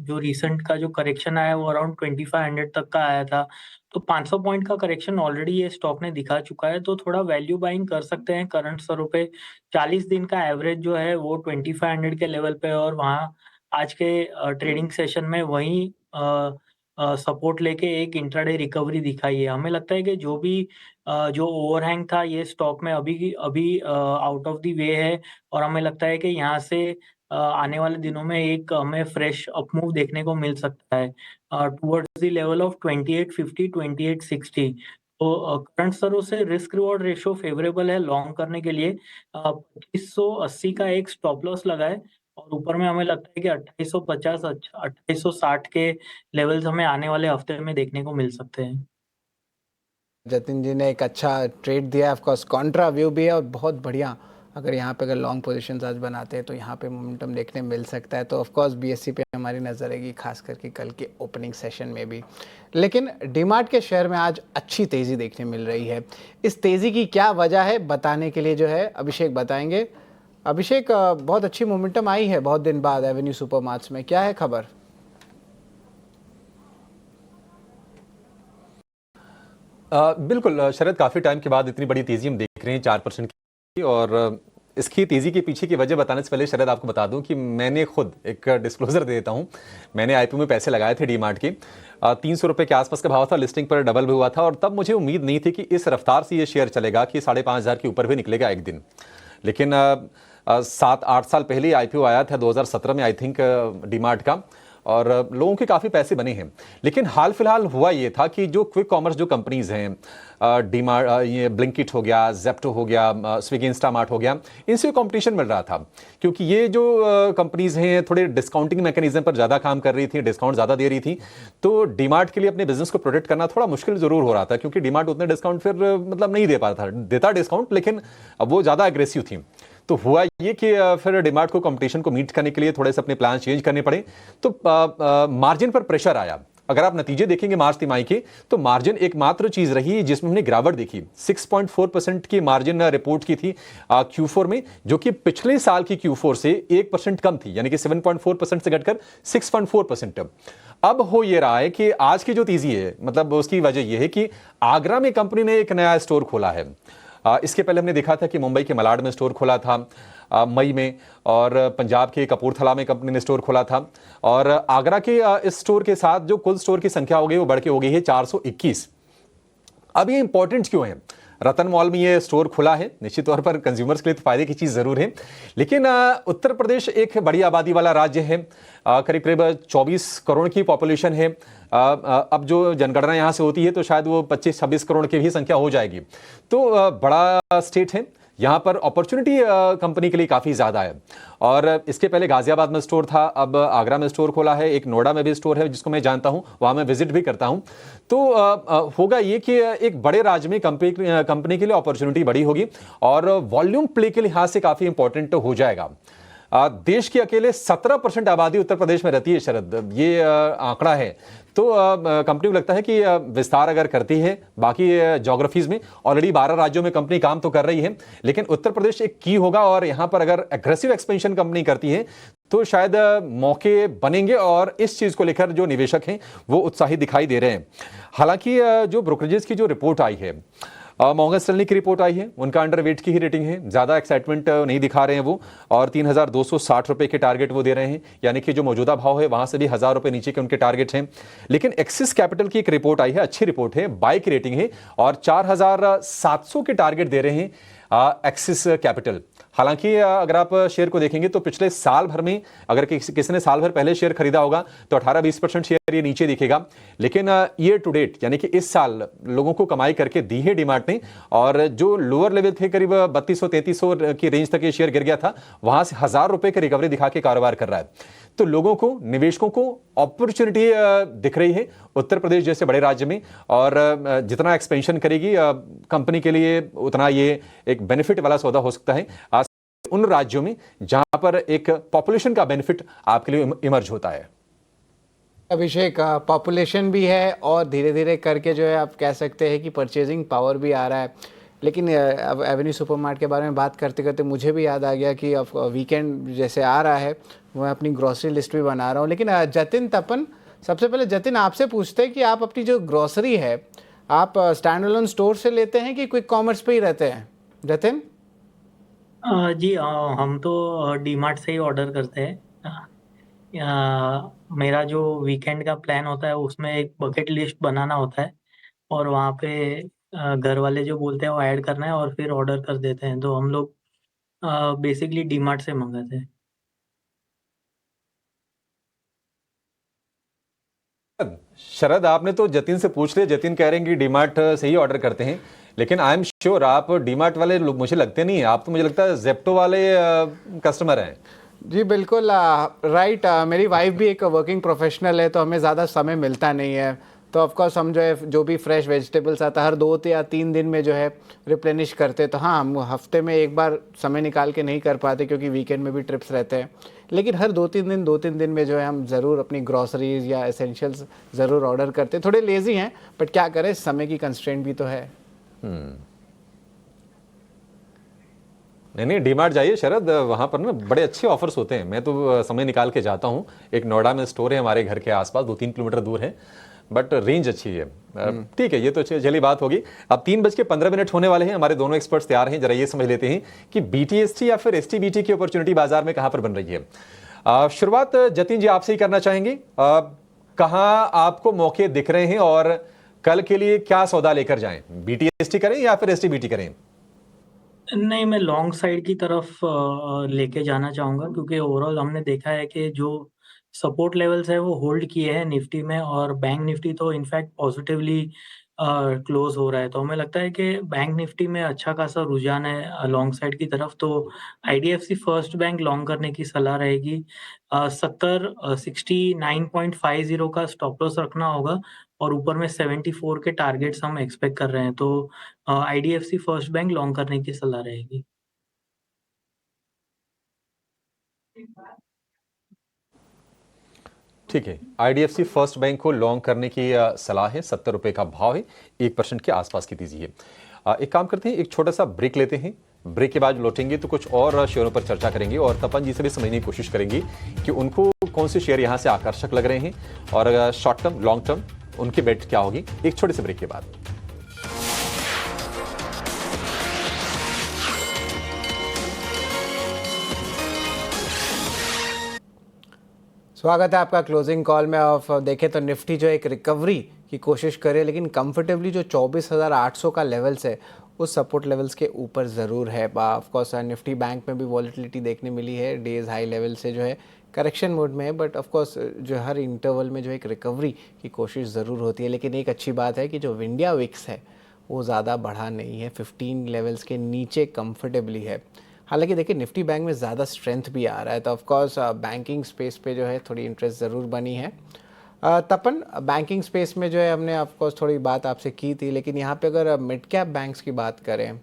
जो रिसेंट का जो करेक्शन आया है वो अराउंड 2500 तक का आया था। तो 500 पॉइंट का करेक्शन ऑलरेडी ये स्टॉक ने दिखा चुका है, तो थोड़ा वैल्यू बाइंग कर सकते हैं करंट स्तरों पे। 40 दिन का एवरेज जो है वो 2500 के लेवल पे है और वहाँ आज के ट्रेडिंग सेशन में वही सपोर्ट लेके एक इंट्राडे रिकवरी दिखाई है। हमें लगता है कि जो भी जो ओवरहैंग था ये स्टॉक में अभी आउट ऑफ द वे है और हमें लगता है कि यहाँ से आने वाले दिनों में एक हमें फ्रेश अपमूव देखने को मिल सकता है टुवर्ड्स द लेवल ऑफ 2850 2860। तो करंट स्तरों से रिस्क रिवॉर्ड रेशियो फेवरेबल है लॉन्ग करने के लिए। 2580 का एक स्टॉप लॉस लगा है और ऊपर में हमें लगता है कि 2850 2860 के लेवल्स हमें आने वाले हफ्ते में देखने को मिल सकते हैं। जतिन जी ने एक अच्छा ट्रेड दिया है, ऑफ कोर्स कॉन्ट्रा व्यू भी है और बहुत बढ़िया। अगर यहाँ पे अगर लॉन्ग पोजीशंस आज बनाते हैं तो यहाँ पे मोमेंटम देखने मिल सकता है। तो ऑफ कोर्स बीएसई पे हमारी नज़र रहेगी, खास करके कल के ओपनिंग सेशन में भी। लेकिन डीमार्ट के शेयर में आज अच्छी तेज़ी देखने मिल रही है। इस तेज़ी की क्या वजह है बताने के लिए जो है अभिषेक बताएंगे। अभिषेक, बहुत अच्छी मोमेंटम आई है बहुत दिन बाद एवेन्यू सुपरमार्ट्स में, क्या है खबर? बिल्कुल शरद, काफ़ी टाइम के बाद इतनी बड़ी तेज़ी हम देख रहे हैं 4% की। और इसकी तेज़ी के पीछे की वजह बताने से पहले शरद आपको बता दूं कि मैंने खुद एक डिस्क्लोजर दे देता हूं। मैंने आईपीओ में पैसे लगाए थे डीमार्ट के, 300 रुपये के आसपास का भाव था, लिस्टिंग पर डबल भी हुआ था और तब मुझे उम्मीद नहीं थी कि इस रफ्तार से ये शेयर चलेगा कि 5500 के ऊपर भी निकलेगा एक दिन। लेकिन 7-8 साल पहले आईपीओ आया था 2017 में आई थिंक डीमार्ट का, और लोगों के काफ़ी पैसे बने हैं। लेकिन हाल फिलहाल हुआ ये था कि जो क्विक कॉमर्स जो कंपनीज़ हैं, डीमार्ट, ये ब्लिंकिट हो गया, जेप्टो हो गया, स्विगी इंस्टामार्ट हो गया, इनसे कंपटीशन मिल रहा था क्योंकि ये जो कंपनीज़ हैं थोड़े डिस्काउंटिंग मैकेनिज्म पर ज़्यादा काम कर रही थी, डिस्काउंट ज़्यादा दे रही थी। तो डीमार्ट के लिए अपने बिजनेस को प्रोटेक्ट करना थोड़ा मुश्किल ज़रूर हो रहा था क्योंकि डीमार्ट उतने डिस्काउंट फिर मतलब नहीं दे पाता था, देता डिस्काउंट लेकिन वो ज़्यादा एग्रेसिव थी। तो हुआ ये कि फिर डीमार्ट को कंपटीशन को मीट करने के लिए थोड़े से अपने प्लान चेंज करने पड़े, तो मार्जिन पर प्रेशर आया। अगर आप नतीजे देखेंगे मार्च तिमाही के, तो मार्जिन एकमात्र चीज रही जिसमें हमने गिरावट देखी। 6.4% की मार्जिन रिपोर्ट की थी Q4 में, जो कि पिछले साल की Q4 से 1% कम थी, यानी कि 7.4% से घटकर 6.4%। अब हो ये रहा है कि आज की जो तेजी है, मतलब उसकी वजह यह है कि आगरा में कंपनी ने एक नया स्टोर खोला है। इसके पहले हमने देखा था कि मुंबई के मलाड में स्टोर खोला था मई में, और पंजाब के कपूरथला में कंपनी ने स्टोर खोला था, और आगरा के इस स्टोर के साथ जो कुल स्टोर की संख्या हो गई वो बढ़ के हो गई है 421। अब ये इंपॉर्टेंट क्यों है? रतन मॉल में ये स्टोर खुला है, निश्चित तौर पर कंज्यूमर्स के लिए तो फायदे की चीज़ ज़रूर है, लेकिन उत्तर प्रदेश एक बड़ी आबादी वाला राज्य है, करीब करीब 24 करोड़ की पॉपुलेशन है। अब जो जनगणना यहाँ से होती है तो शायद वो 25-26 करोड़ की भी संख्या हो जाएगी। तो बड़ा स्टेट है, यहाँ पर अपॉर्चुनिटी कंपनी के लिए काफ़ी ज़्यादा है। और इसके पहले गाजियाबाद में स्टोर था, अब आगरा में स्टोर खोला है, एक नोएडा में भी स्टोर है जिसको मैं जानता हूँ, वहाँ मैं विजिट भी करता हूँ। तो होगा ये कि एक बड़े राज्य में कंपनी के लिए अपॉर्चुनिटी बड़ी होगी और वॉल्यूम प्ले के लिहाज से काफ़ी इंपॉर्टेंट हो जाएगा। देश की अकेले 17% आबादी उत्तर प्रदेश में रहती है शरद, ये आंकड़ा है। तो कंपनी को लगता है कि विस्तार अगर करती है बाकी ज्योग्राफीज में, ऑलरेडी 12 राज्यों में कंपनी काम तो कर रही है, लेकिन उत्तर प्रदेश एक की होगा और यहां पर अगर एग्रेसिव एक्सपेंशन कंपनी करती है तो शायद मौके बनेंगे और इस चीज को लेकर जो निवेशक हैं वो उत्साहित दिखाई दे रहे हैं। हालांकि जो ब्रोकरेजेस की जो रिपोर्ट आई है, मॉर्गन स्टैनली की रिपोर्ट आई है, उनका अंडरवेट की ही रेटिंग है, ज़्यादा एक्साइटमेंट नहीं दिखा रहे हैं वो, और 3,260 रुपये के टारगेट वो दे रहे हैं, यानी कि जो मौजूदा भाव है वहाँ से भी 1,000 रुपये नीचे के उनके टारगेट हैं। लेकिन एक्सिस कैपिटल की एक रिपोर्ट आई है, अच्छी रिपोर्ट है, बाय की रेटिंग है और 4,700 के टारगेट दे रहे हैं एक्सिस कैपिटल। हालांकि अगर आप शेयर को देखेंगे तो पिछले साल भर में अगर किसी ने साल भर पहले शेयर खरीदा होगा तो 18-20% शेयर ये नीचे दिखेगा, लेकिन ईयर टू डेट यानी कि इस साल लोगों को कमाई करके दी है डीमार्ट ने, और जो लोअर लेवल थे करीब 3200-3300 की रेंज तक ये शेयर गिर गया था, वहां से 1,000 रुपए की रिकवरी दिखा के कारोबार कर रहा है। तो लोगों को, निवेशकों को अपॉर्चुनिटी दिख रही है उत्तर प्रदेश जैसे बड़े राज्य में, और जितना एक्सपेंशन करेगी कंपनी के लिए उतना ये एक बेनिफिट वाला सौदा हो सकता है उन राज्यों में जहां पर एक पॉपुलेशन का बेनिफिट आपके लिए इमर्ज होता है। अभिषेक, पॉपुलेशन भी है और धीरे धीरे करके जो है आप कह सकते हैं कि परचेजिंग पावर भी आ रहा है। लेकिन अब एवेन्यू सुपरमार्ट के बारे में बात करते करते मुझे भी याद आ गया कि अब वीकेंड जैसे आ रहा है, मैं अपनी ग्रॉसरी लिस्ट भी बना रहा हूँ। लेकिन जतिन तपन, सबसे पहले जतिन आपसे पूछते हैं कि आप अपनी जो ग्रॉसरी है आप स्टैंड अलोन स्टोर से लेते हैं कि क्विक कॉमर्स पे ही रहते हैं? जतिन जी, हम तो डीमार्ट से ही ऑर्डर करते हैं। मेरा जो वीकेंड का प्लान होता है उसमें एक बकेट लिस्ट बनाना होता है और वहाँ पे घर वाले जो बोलते हैं वो ऐड करना है और फिर ऑर्डर कर देते हैं। तो हम लोग बेसिकली डीमार्ट से मंगाते हैं। शरद, आपने तो जतिन से पूछ लिया, जतिन कह रहे हैं कि डीमार्ट से ही ऑर्डर करते हैं, लेकिन आई एम श्योर आप डीमार्ट वाले लोग मुझे लगते नहीं है, आप तो मुझे लगता है जेप्टो वाले कस्टमर हैं। जी बिल्कुल राइट। मेरी वाइफ भी एक वर्किंग प्रोफेशनल है तो हमें ज़्यादा समय मिलता नहीं है, तो ऑफकोर्स हम जो है जो भी फ्रेश वेजिटेबल्स आता है हर 2 या 3 दिन में जो है रिप्लेनिश करते। तो हाँ, हम हफ्ते में एक बार समय निकाल के नहीं कर पाते क्योंकि वीकेंड में भी ट्रिप्स रहते हैं, लेकिन हर 2-3 दिन में जो है हम ज़रूर अपनी ग्रॉसरीज या एसेंशियल्स ज़रूर ऑर्डर करते। थोड़े लेजी हैं बट क्या करें, समय की कंस्ट्रेंट भी तो है। नहीं, डीमार्ट जाइए शरद, वहाँ पर ना बड़े अच्छे ऑफर्स होते हैं। मैं तो समय निकाल के जाता हूँ, एक नोएडा में स्टोर है हमारे घर के आसपास, 2-3 किलोमीटर दूर है, बट रेंज अच्छी है। ठीक है, ये तो चली बात होगी। अब 3:15 होने वाले हैं, हमारे दोनों एक्सपर्ट्स तैयार हैं। जरा ये समझ लेते हैं कि BTST या फिर STBT की अपॉर्चुनिटी बाजार में कहाँ पर बन रही है। शुरुआत जतिन जी आपसे ही करना चाहेंगे, कहाँ आपको मौके दिख रहे हैं और कल के लिए क्या सौदा लेकर जाएं? BTST करें या फिर STBT करें? नहीं, मैं लॉन्ग साइड की तरफ लेके जाना चाहूँगा क्योंकि ओवरऑल हमने देखा है कि जो सपोर्ट लेवल्स है वो होल्ड किए हैं निफ्टी में, और बैंक निफ्टी तो इनफैक्ट पॉजिटिवली क्लोज हो रहा है। तो हमें लगता है कि बैंक निफ्टी में अच्छा खासा रुझान है लॉन्ग साइड की तरफ। तो IDFC फर्स्ट बैंक लॉन्ग करने की सलाह रहेगी। 69.50 का स्टॉप लॉस रखना होगा और ऊपर में 74 के टारगेट्स हम एक्सपेक्ट कर रहे हैं। तो IDFC फर्स्ट बैंक लॉन्ग करने की सलाह रहेगी। ठीक है, IDFC फर्स्ट बैंक को लॉन्ग करने की सलाह है, 70 रुपए का भाव है, 1% के आसपास की दीजिए। एक काम करते हैं, एक छोटा सा ब्रेक लेते हैं, ब्रेक के बाद लौटेंगे तो कुछ और शेयरों पर चर्चा करेंगे और तपन जी से भी समझने की कोशिश करेंगे कि उनको कौन से शेयर यहाँ से आकर्षक लग रहे हैं और शॉर्ट टर्म लॉन्ग टर्म उनकी बेट क्या होगी, एक छोटे से ब्रेक के बाद। स्वागत है आपका क्लोजिंग कॉल में। ऑफ देखें तो निफ्टी जो एक रिकवरी की कोशिश करे, लेकिन कंफर्टेबली जो 24,800 का लेवल्स है उस सपोर्ट लेवल्स के ऊपर ज़रूर है। ऑफकोर्स निफ्टी बैंक में भी वॉलेटिलिटी देखने मिली है, डेज हाई लेवल से जो है करेक्शन मोड में है, बट ऑफकोर्स जो हर इंटरवल में जो एक रिकवरी की कोशिश ज़रूर होती है। लेकिन एक अच्छी बात है कि जो इंडिया विक्स है वो ज़्यादा बढ़ा नहीं है, 15 लेवल्स के नीचे कंफर्टेबली है। हालांकि देखिए निफ्टी बैंक में ज़्यादा स्ट्रेंथ भी आ रहा है, तो ऑफकोर्स बैंकिंग स्पेस पे जो है थोड़ी इंटरेस्ट ज़रूर बनी है। तपन, बैंकिंग स्पेस में जो है हमने ऑफकोर्स थोड़ी बात आपसे की थी, लेकिन यहाँ पे अगर मिड कैप बैंक्स की बात करें,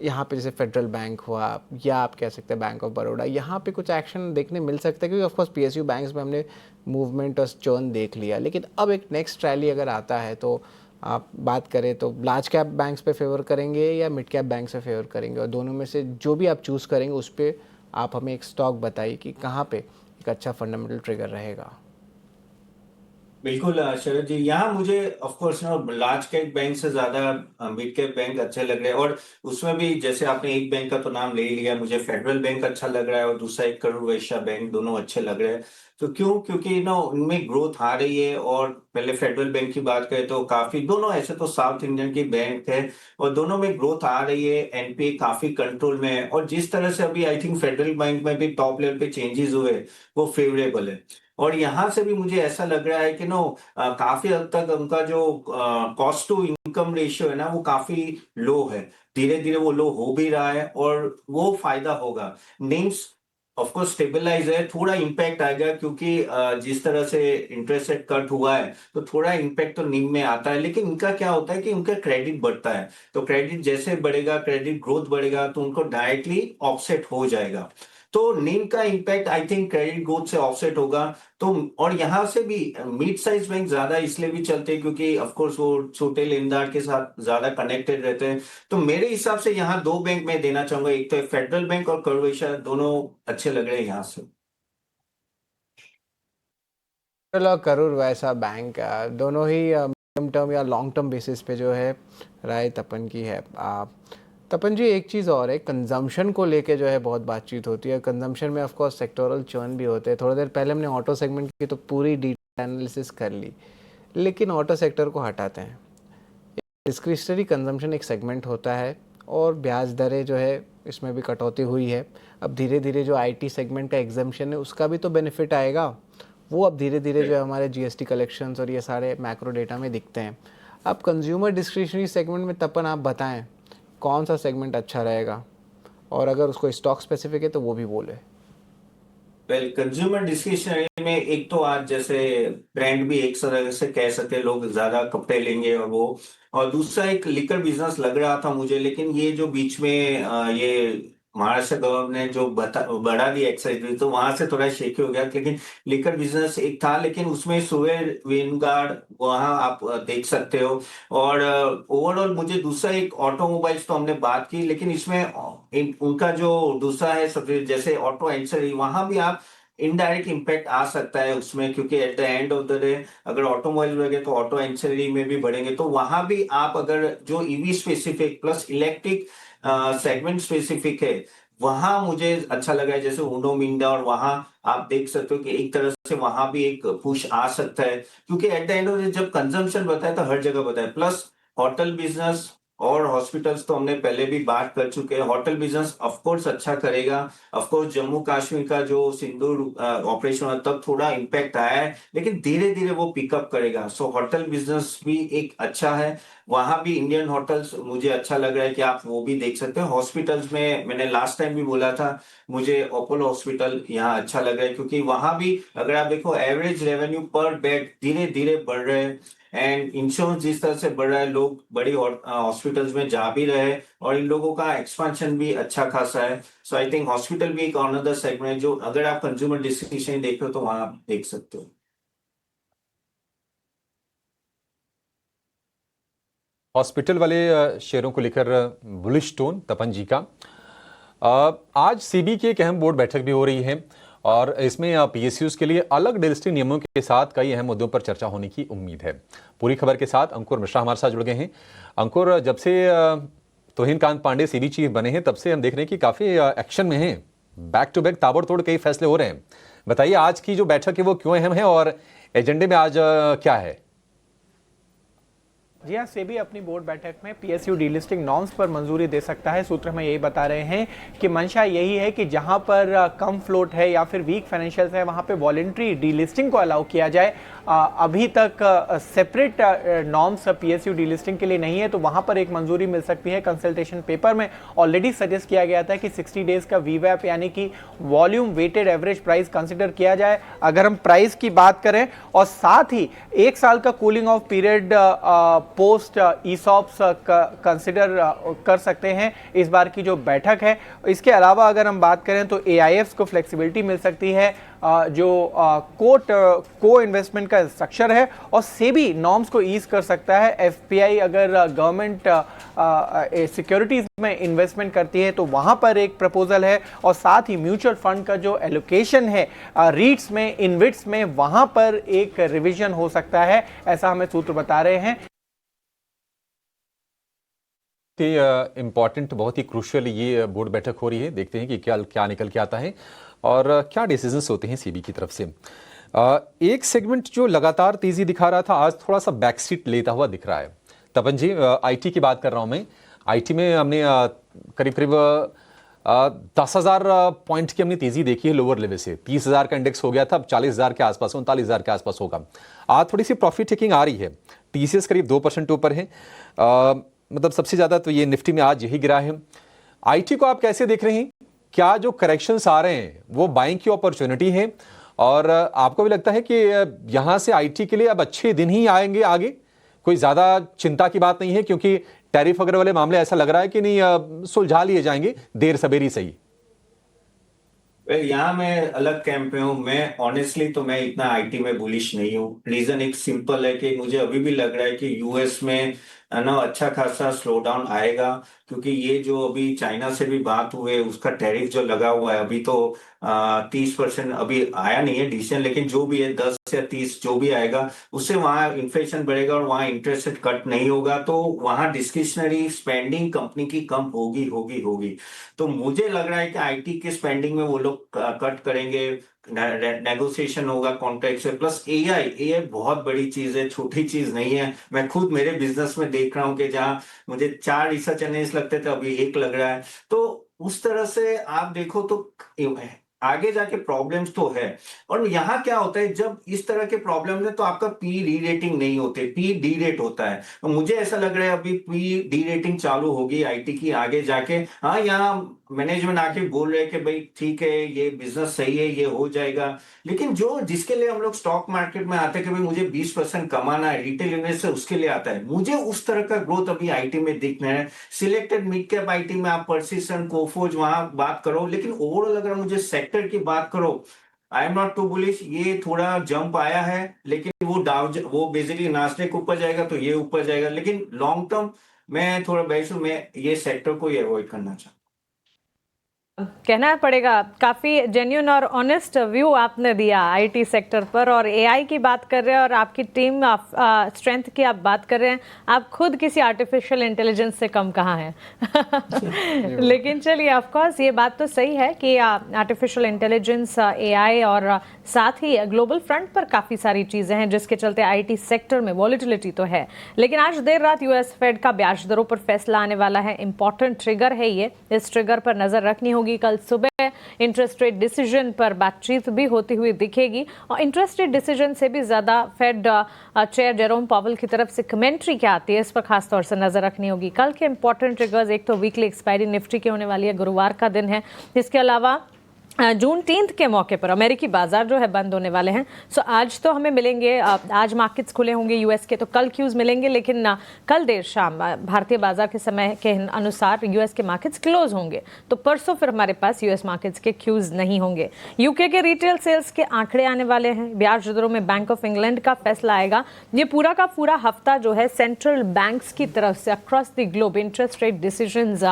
यहाँ पे जैसे फेडरल बैंक हुआ या आप कह सकते हैं बैंक ऑफ बड़ौदा, यहाँ पे कुछ एक्शन देखने मिल सकता है? क्योंकि ऑफकोर्स PSU बैंक्स में हमने मूवमेंट और चर्न देख लिया, लेकिन अब एक नेक्स्ट रैली अगर आता है तो आप बात करें तो लार्ज कैप बैंक्स पे फेवर करेंगे या मिड कैप बैंक्स पे फेवर करेंगे? और दोनों में से जो भी आप चूज़ करेंगे उस पर आप हमें एक स्टॉक बताइए कि कहाँ पे एक अच्छा फंडामेंटल ट्रिगर रहेगा। बिल्कुल शरद जी, यहाँ मुझे ऑफ कोर्स ना लार्ज कैप बैंक से ज्यादा मिड कैप बैंक अच्छे लग रहे हैं। और उसमें भी जैसे आपने एक बैंक का तो नाम ले ही लिया, मुझे फेडरल बैंक अच्छा लग रहा है और दूसरा एक करूर वैश्य बैंक, दोनों अच्छे लग रहे हैं। तो क्यों? क्योंकि ना उनमें ग्रोथ आ रही है। और पहले फेडरल बैंक की बात करें तो काफी, दोनों ऐसे तो साउथ इंडियन की बैंक है और दोनों में ग्रोथ आ रही है, NPA काफी कंट्रोल में है। और जिस तरह से अभी आई थिंक फेडरल बैंक में भी टॉप लेवल पे चेंजेस हुए वो फेवरेबल है। और यहाँ से भी मुझे ऐसा लग रहा है कि काफी हद तक उनका जो कॉस्ट टू इनकम रेशियो है ना वो काफी लो है। धीरे धीरे वो लो हो भी रहा है और वो फायदा होगा। नेम्स ऑफ कोर्स स्टेबलाइज है, थोड़ा इम्पैक्ट आएगा क्योंकि जिस तरह से इंटरेस्ट रेट कट हुआ है तो थोड़ा इम्पैक्ट तो नीम में आता है। लेकिन इनका क्या होता है कि उनका क्रेडिट बढ़ता है, तो क्रेडिट जैसे बढ़ेगा, क्रेडिट ग्रोथ बढ़ेगा तो उनको डायरेक्टली ऑफसेट हो जाएगा। तो नीम का impact I think credit growth से ऑफसेट होगा। तो और यहाँ से भी मिड साइज बैंक ज्यादा इसलिए भी चलते हैं क्योंकि ऑफ कोर्स वो छोटे लेनदार के साथ ज्यादा कनेक्टेड रहते हैं। तो मेरे हिसाब से यहाँ दो बैंक मैं देना चाहूंगा, एक तो फेडरल बैंक और करूर वैश्य, दोनों अच्छे लग रहे हैं यहाँ से। करूर वैसा बैंक दोनों ही मीडियम टर्म या लॉन्ग टर्म बेसिस पे जो है राय तपन की है। तपन जी, एक चीज़ और है, कंजम्पशन को लेके जो है बहुत बातचीत होती है। कंजम्पशन में ऑफ कोर्स सेक्टोरल चर्न भी होते हैं। थोड़ी देर पहले हमने ऑटो सेगमेंट की तो पूरी डिटेल एनालिसिस कर ली, लेकिन ऑटो सेक्टर को हटाते हैं। डिस्क्रिशनरी कंजम्पशन एक सेगमेंट होता है और ब्याज दरें जो है इसमें भी कटौती हुई है। अब धीरे धीरे जो IT सेगमेंट का एग्जम्पशन है उसका भी तो बेनिफिट आएगा, वो अब धीरे धीरे जो है हमारे GST कलेक्शंस और ये सारे मैक्रो डेटा में दिखते हैं। अब कंज्यूमर डिस्क्रिशनरी सेगमेंट में तपन आप बताएं कौन सा सेगमेंट अच्छा रहेगा, और अगर उसको स्टॉक स्पेसिफिक है तो वो भी बोले। वेल, कंज्यूमर डिस्क्रिशनरी में एक तो आज जैसे ब्रांड भी एक तरह से कह सकते हैं, लोग ज्यादा कपड़े लेंगे और वो, और दूसरा एक लिकर बिजनेस लग रहा था मुझे, लेकिन ये जो बीच में ये महाराष्ट्र गवर्नमेंट ने जो बढ़ा दी एक्साइज तो वहां से थोड़ा शेकी हो गया। लेकिन लिकर बिजनेस एक था, लेकिन उसमें सुवेर विनगार्ड वहां आप देख सकते हो। और ओवरऑल मुझे दूसरा एक ऑटोमोबाइल्स तो हमने बात की, लेकिन इसमें उनका जो दूसरा है सबसे जैसे ऑटो एंसरी, वहां भी आप इनडायरेक्ट इम्पैक्ट आ सकता है उसमें, क्योंकि at the end of the day अगर ऑटोमोबाइल बढ़ेंगे तो ऑटो एंसरी में भी बढ़ेंगे। तो वहां भी आप अगर जो EV specific plus electric segment specific है वहां मुझे अच्छा लगा है, जैसे उनो मिंडा, और वहां आप देख सकते हो कि एक तरह से वहां भी एक पुश आ सकता है, क्योंकि at the end of the जब कंजम्पशन बताए तो हर जगह बताए। प्लस होटल बिजनेस और हॉस्पिटल्स तो हमने पहले भी बात कर चुके हैं। होटल बिजनेस ऑफ कोर्स अच्छा करेगा। ऑफ कोर्स जम्मू कश्मीर का जो सिंदूर ऑपरेशन हुआ तब थोड़ा इम्पैक्ट आया है, लेकिन धीरे धीरे वो पिकअप करेगा। सो होटल बिजनेस भी एक अच्छा है, वहां भी इंडियन होटल्स मुझे अच्छा लग रहा है कि आप वो भी देख सकते हो। हॉस्पिटल्स में मैंने लास्ट टाइम भी बोला था, मुझे अपोलो हॉस्पिटल यहाँ अच्छा लग रहा है, क्योंकि वहां भी अगर आप देखो एवरेज रेवेन्यू पर बेड धीरे धीरे बढ़ रहे हैं एंड इंश्योरेंस जिस तरह से बढ़ रहा है, लोग बड़ी हॉस्पिटल्स में जा भी रहे हैं और इन लोगों का एक्सपेंशन भी अच्छा खासा है। सो आई थिंक हॉस्पिटल भी एक अनदर सेगमेंट जो अगर आप कंज्यूमर डिस्क्रिशनरी देख रहे हो तो वहां आप देख सकते हो। हॉस्पिटल वाले शेयरों को लेकर बुलिश टोन तपन जी का। आज सेबी की एक अहम बोर्ड बैठक भी हो रही है और इसमें PSUs के लिए अलग डिलिस्टिंग नियमों के साथ कई अहम मुद्दों पर चर्चा होने की उम्मीद है। पूरी खबर के साथ अंकुर मिश्रा हमारे साथ जुड़ गए हैं। अंकुर, जब से तोहिन कांत पांडे सेबी चीफ बने हैं तब से हम देख रहे हैं कि काफी एक्शन में हैं, बैक टू बैक ताबड़तोड़ कई फैसले हो रहे हैं। बताइए आज की जो बैठक है वो क्यों अहम है और एजेंडे में आज क्या है? जी हाँ, सेबी अपनी बोर्ड बैठक में PSU डीलिस्टिंग नॉर्म्स पर मंजूरी दे सकता है। सूत्र में यही बता रहे हैं कि मंशा यही है कि जहां पर कम फ्लोट है या फिर वीक फाइनेंशियल्स है वहां पे वॉलेंट्री डीलिस्टिंग को अलाउ किया जाए। अभी तक सेपरेट नॉर्म्स PSU डीलिस्टिंग के लिए नहीं है, तो वहां पर एक मंजूरी मिल सकती है। कंसल्टेशन पेपर में ऑलरेडी सजेस्ट किया गया था कि 60 डेज का VWAP यानी कि volume weighted average price consider किया जाए अगर हम प्राइस की बात करें, और साथ ही 1 साल का cooling of period post ESOPs consider कर सकते हैं इस बार की जो बैठक है। इसके अलावा अगर हम बात करें तो AIFs को फ्लेक्सिबिलिटी मिल सकती है, जो को इन्वेस्टमेंट का स्ट्रक्चर है, और सेबी नॉर्म्स को ईज कर सकता है। FPI अगर गवर्नमेंट सिक्योरिटीज में इन्वेस्टमेंट करती है तो वहां पर एक प्रपोजल है, और साथ ही म्यूचुअल फंड का जो एलोकेशन है रीट्स में, इनविट्स में, वहां पर एक रिवीजन हो सकता है, ऐसा हमें सूत्र बता रहे हैं। इम्पॉर्टेंट, बहुत ही क्रूशियल ये बोर्ड बैठक हो रही है। देखते हैं कि क्या निकल के आता है और क्या डिसीजंस होते हैं सेबी की तरफ से। एक सेगमेंट जो लगातार तेजी दिखा रहा था, आज थोड़ा सा बैकसीट लेता हुआ दिख रहा है। तपन जी, IT की बात कर रहा हूं मैं। IT में हमने करीब करीब 10,000 पॉइंट की हमने तेजी देखी है लोअर लेवल से। 30,000 का इंडेक्स हो गया था, अब 40,000 के आसपास, 39,000 के आसपास होगा। आज थोड़ी सी प्रॉफिट टेकिंग आ रही है। TCS करीब 2% ऊपर है। मतलब सबसे ज्यादा तो ये निफ्टी में आज यही गिरा है। IT को आप कैसे देख रहे हैं? क्या जो करेक्शंस आ रहे हैं वो बाइंग की अपॉर्चुनिटी है, और आपको भी लगता है कि यहां से IT के लिए अब अच्छे दिन ही आएंगे आगे? कोई ज्यादा चिंता की बात नहीं है, क्योंकि टैरिफ वगैरह वाले मामले ऐसा लग रहा है कि नहीं सुलझा लिए जाएंगे देर सवेरी सही। यहाँ मैं अलग कैंप में हूँ। मैं ऑनेस्टली तो मैं इतना IT में बुलिश नहीं हूँ। रीजन एक सिंपल है कि मुझे अभी भी लग रहा है कि US में ना अच्छा खासा स्लो डाउन आएगा, क्योंकि ये जो अभी चाइना से भी बात हुई है, उसका टैरिफ जो लगा हुआ है अभी तो 30% अभी आया नहीं है डिसीजन, लेकिन जो भी है 10 या 30 जो भी आएगा उससे वहां इन्फ्लेशन बढ़ेगा और वहां इंटरेस्ट रेट कट नहीं होगा, तो वहां डिस्क्रिशनरी स्पेंडिंग कंपनी की कम होगी। तो मुझे लग रहा है कि IT के स्पेंडिंग में वो लोग कट करेंगे, नेगोशिएशन होगा कॉन्ट्रैक्ट से। प्लस AI बहुत बड़ी चीज है, छोटी चीज नहीं है। मैं खुद मेरे बिजनेस में देख रहा हूँ कि जहां मुझे 4 रिसर्च एनालिस्ट लगते थे, अभी 1 लग रहा है। तो उस तरह से आप देखो तो आगे जाके प्रॉब्लम्स तो है। और यहाँ क्या होता है, जब इस तरह के प्रॉब्लम है तो आपका P री रेटिंग नहीं होते, P डी रेट होता है। तो मुझे ऐसा लग रहा है अभी P डी रेटिंग चालू होगी IT की आगे जाके। हाँ, यहाँ मैनेजमेंट आके बोल रहे हैं कि भाई ठीक है, ये बिजनेस सही है, ये हो जाएगा, लेकिन जिसके लिए हम लोग स्टॉक मार्केट में आते हैं कि भाई मुझे 20% कमाना है, रिटेल इन्वेस्टर उसके लिए आता है। मुझे उस तरह का ग्रोथ अभी IT में दिखना है। सिलेक्टेड मिड कैप IT में आप परसिस्टेंट, कोफोज वहां बात करो, लेकिन ओवरऑल अगर मुझे सेक्टर की बात करो, I am not too bullish. ये थोड़ा जंप आया है, लेकिन वो बेसिकली नास्डेक ऊपर जाएगा तो ये ऊपर जाएगा, लेकिन लॉन्ग टर्म मैं थोड़ा बेस्ट हूं। मैं ये सेक्टर को ही अवॉइड करना चाहता हूं। कहना पड़ेगा काफ़ी जेन्युइन और ऑनेस्ट व्यू आपने दिया IT सेक्टर पर, और AI की बात कर रहे हैं और आपकी टीम स्ट्रेंथ की आप बात कर रहे हैं। आप खुद किसी आर्टिफिशियल इंटेलिजेंस से कम कहाँ हैं। लेकिन चलिए, ऑफ कोर्स ये बात तो सही है कि आर्टिफिशियल इंटेलिजेंस, AI और साथ ही ग्लोबल फ्रंट पर काफ़ी सारी चीज़ें हैं जिसके चलते IT सेक्टर में वॉलिटिलिटी तो है। लेकिन आज देर रात US फेड का ब्याज दरों पर फैसला आने वाला है। इंपॉर्टेंट ट्रिगर है ये, इस ट्रिगर पर नज़र रखनी होगी। कल सुबह इंटरेस्ट रेट डिसीजन पर बातचीत भी होती हुई दिखेगी, और इंटरेस्ट रेट डिसीजन से भी ज्यादा फेड चेयर जेरोम पावेल की तरफ से कमेंट्री क्या आती है, इस पर खास तौर से नजर रखनी होगी। कल के इंपॉर्टेंट ट्रिगर्स, एक तो वीकली एक्सपायरी निफ्टी की होने वाली है, गुरुवार का दिन है। इसके अलावा जून 10 के मौके पर अमेरिकी बाजार जो है बंद होने वाले हैं। सो आज तो हमें मिलेंगे, आज मार्केट्स खुले होंगे US के, तो कल क्यूज मिलेंगे, लेकिन कल देर शाम भारतीय बाजार के समय के अनुसार US के मार्केट्स क्लोज होंगे। तो परसों फिर हमारे पास US मार्केट्स के क्यूज नहीं होंगे। UK के रिटेल सेल्स के आंकड़े आने वाले हैं। ब्याज दरों में बैंक ऑफ इंग्लैंड का फैसला आएगा। ये पूरा का पूरा हफ्ता जो है सेंट्रल बैंक्स की तरफ से across the globe interest rate decisions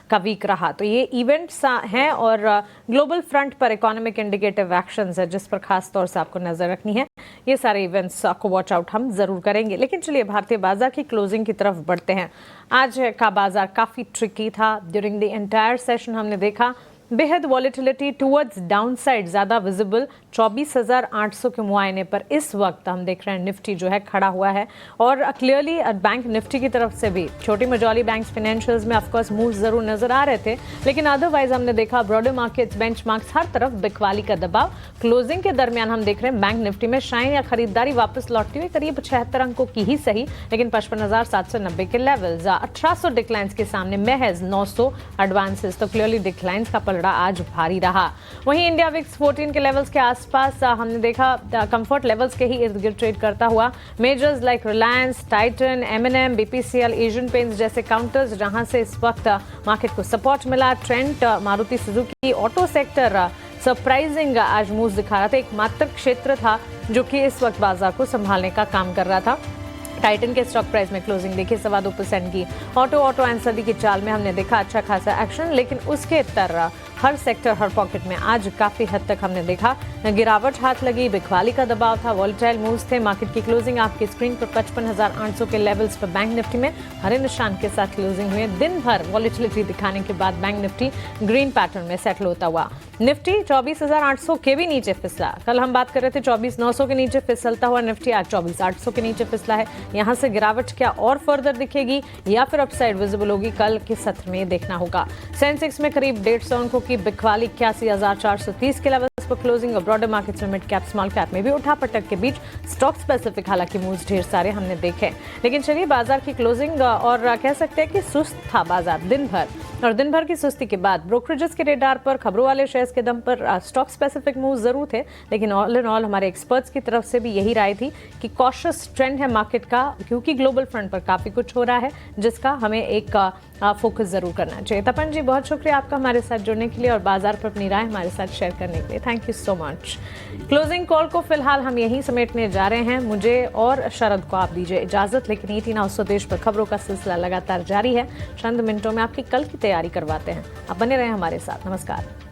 का वीक रहा। तो ये इवेंट्स हैं, और ग्लोबल फ्रंट पर इकोनॉमिक इंडिकेटिव एक्शंस है जिस पर खास तौर से आपको नजर रखनी है। ये सारे इवेंट्स को वॉच आउट हम जरूर करेंगे। लेकिन चलिए भारतीय बाजार की क्लोजिंग की तरफ बढ़ते हैं। आज का बाजार काफी ट्रिकी था। ड्यूरिंग द एंटायर सेशन हमने देखा बेहद वॉलिटिलिटी टुवर्ड्स डाउनसाइड ज़्यादा विजिबल। 24,800 के मुआयने पर इस वक्त हम देख रहे हैं निफ्टी जो है खड़ा हुआ है, और क्लियरली बैंक निफ्टी की तरफ से भी छोटी मजॉली बैंक्स फाइनेंशियल्स में ऑफकोर्स मूव जरूर नजर आ रहे थे, लेकिन अदरवाइज हमने देखा ब्रॉडर मार्केट्स, बेंचमार्क्स, हर तरफ बिकवाली का दबाव। क्लोजिंग के दरमियान हम देख रहे हैं बैंक निफ्टी में शाइन या खरीदारी वापस लौटती हुई करीब 76 अंकों की ही सही, लेकिन 55,790 के लेवल्स। 1800 डिक्लाइंस के सामने महज 900 एडवांसेस, तो क्लियरली डिक्लाइंस का पलड़ा आज भारी रहा। वहीं इंडिया विक्स 14 के लेवल्स के आसपास हमने देखा कंफर्ट लेवल्स के ही इर्द गिर्द ट्रेड करता हुआ। Measures like Reliance, Titan, M&M, BPCL, Asian paints जैसे काउंटर्स जहां से इस वक्त मार्केट को सपोर्ट मिला। Trent, Maruti Suzuki, auto sector surprising आज मूव्स दिखा रहा था। एकमात्र क्षेत्र था जो कि इस वक्त बाजार को संभालने का काम कर रहा था। टाइटन के स्टॉक प्राइस में क्लोजिंग देखिए 2.25% की। ऑटो एंसर्दी की चाल में हमने देखा अच्छा खासा एक्शन, लेकिन उसके तरह हर सेक्टर हर पॉकेट में आज काफी हद तक हमने देखा गिरावट हाथ लगी। बिकवाली का दबाव था, वॉलेटाइल मूव्स थे। मार्केट की क्लोजिंग आपकी स्क्रीन पर 55,800 के लेवल्स पर बैंक निफ्टी में हरे निशान के साथ क्लोजिंग हुए। दिन भर वॉलेटिलिटी दिखाने के बाद बैंक निफ्टी ग्रीन पैटर्न में सेटल होता हुआ। निफ्टी 24,800 के भी नीचे फिसला। कल हम बात कर रहे थे 24,900 के नीचे फिसलता हुआ निफ्टी आज 24,800 के नीचे फिसला है। यहां से गिरावट क्या और फर्दर दिखेगी या फिर अपसाइड विजिबल होगी, कल के सत्र में देखना होगा। सेंसेक्स में करीब 150 अंकों की बिकवाली 81,430 के लेवल्स पर क्लोजिंग। और ब्रॉडर मार्केट्स में मिड कैप स्मॉल कैप में भी उठापटक के बीच स्टॉक स्पेसिफिक हालांकि मूव्स ढेर सारे हमने देखे। लेकिन चलिए बाजार की क्लोजिंग और कह सकते हैं कि सुस्त था बाजार दिन भर, और दिन भर की सुस्ती के बाद ब्रोकरेजेस के रेडार पर खबरों वाले शेयर्स के दम पर स्टॉक स्पेसिफिक मूव जरूर थे, लेकिन ऑल इन ऑल हमारे एक्सपर्ट्स की तरफ से भी यही राय थी कि कॉशियस ट्रेंड है मार्केट का, क्योंकि ग्लोबल फ्रंट पर काफी कुछ हो रहा है जिसका हमें एक फोकस जरूर करना चाहिए। तपन जी बहुत शुक्रिया आपका हमारे साथ जुड़ने के लिए और बाजार पर अपनी राय हमारे साथ शेयर करने के लिए। Thank you so much. Closing call को फिलहाल हम यहीं समेटने जा रहे हैं। मुझे और शरद को आप दीजिए इजाजत, लेकिन 18 हाउस स्वदेश पर खबरों का सिलसिला लगातार जारी है। चंद मिनटों में आपकी कल की तैयारी करवाते हैं। आप बने रहें हमारे साथ। नमस्कार।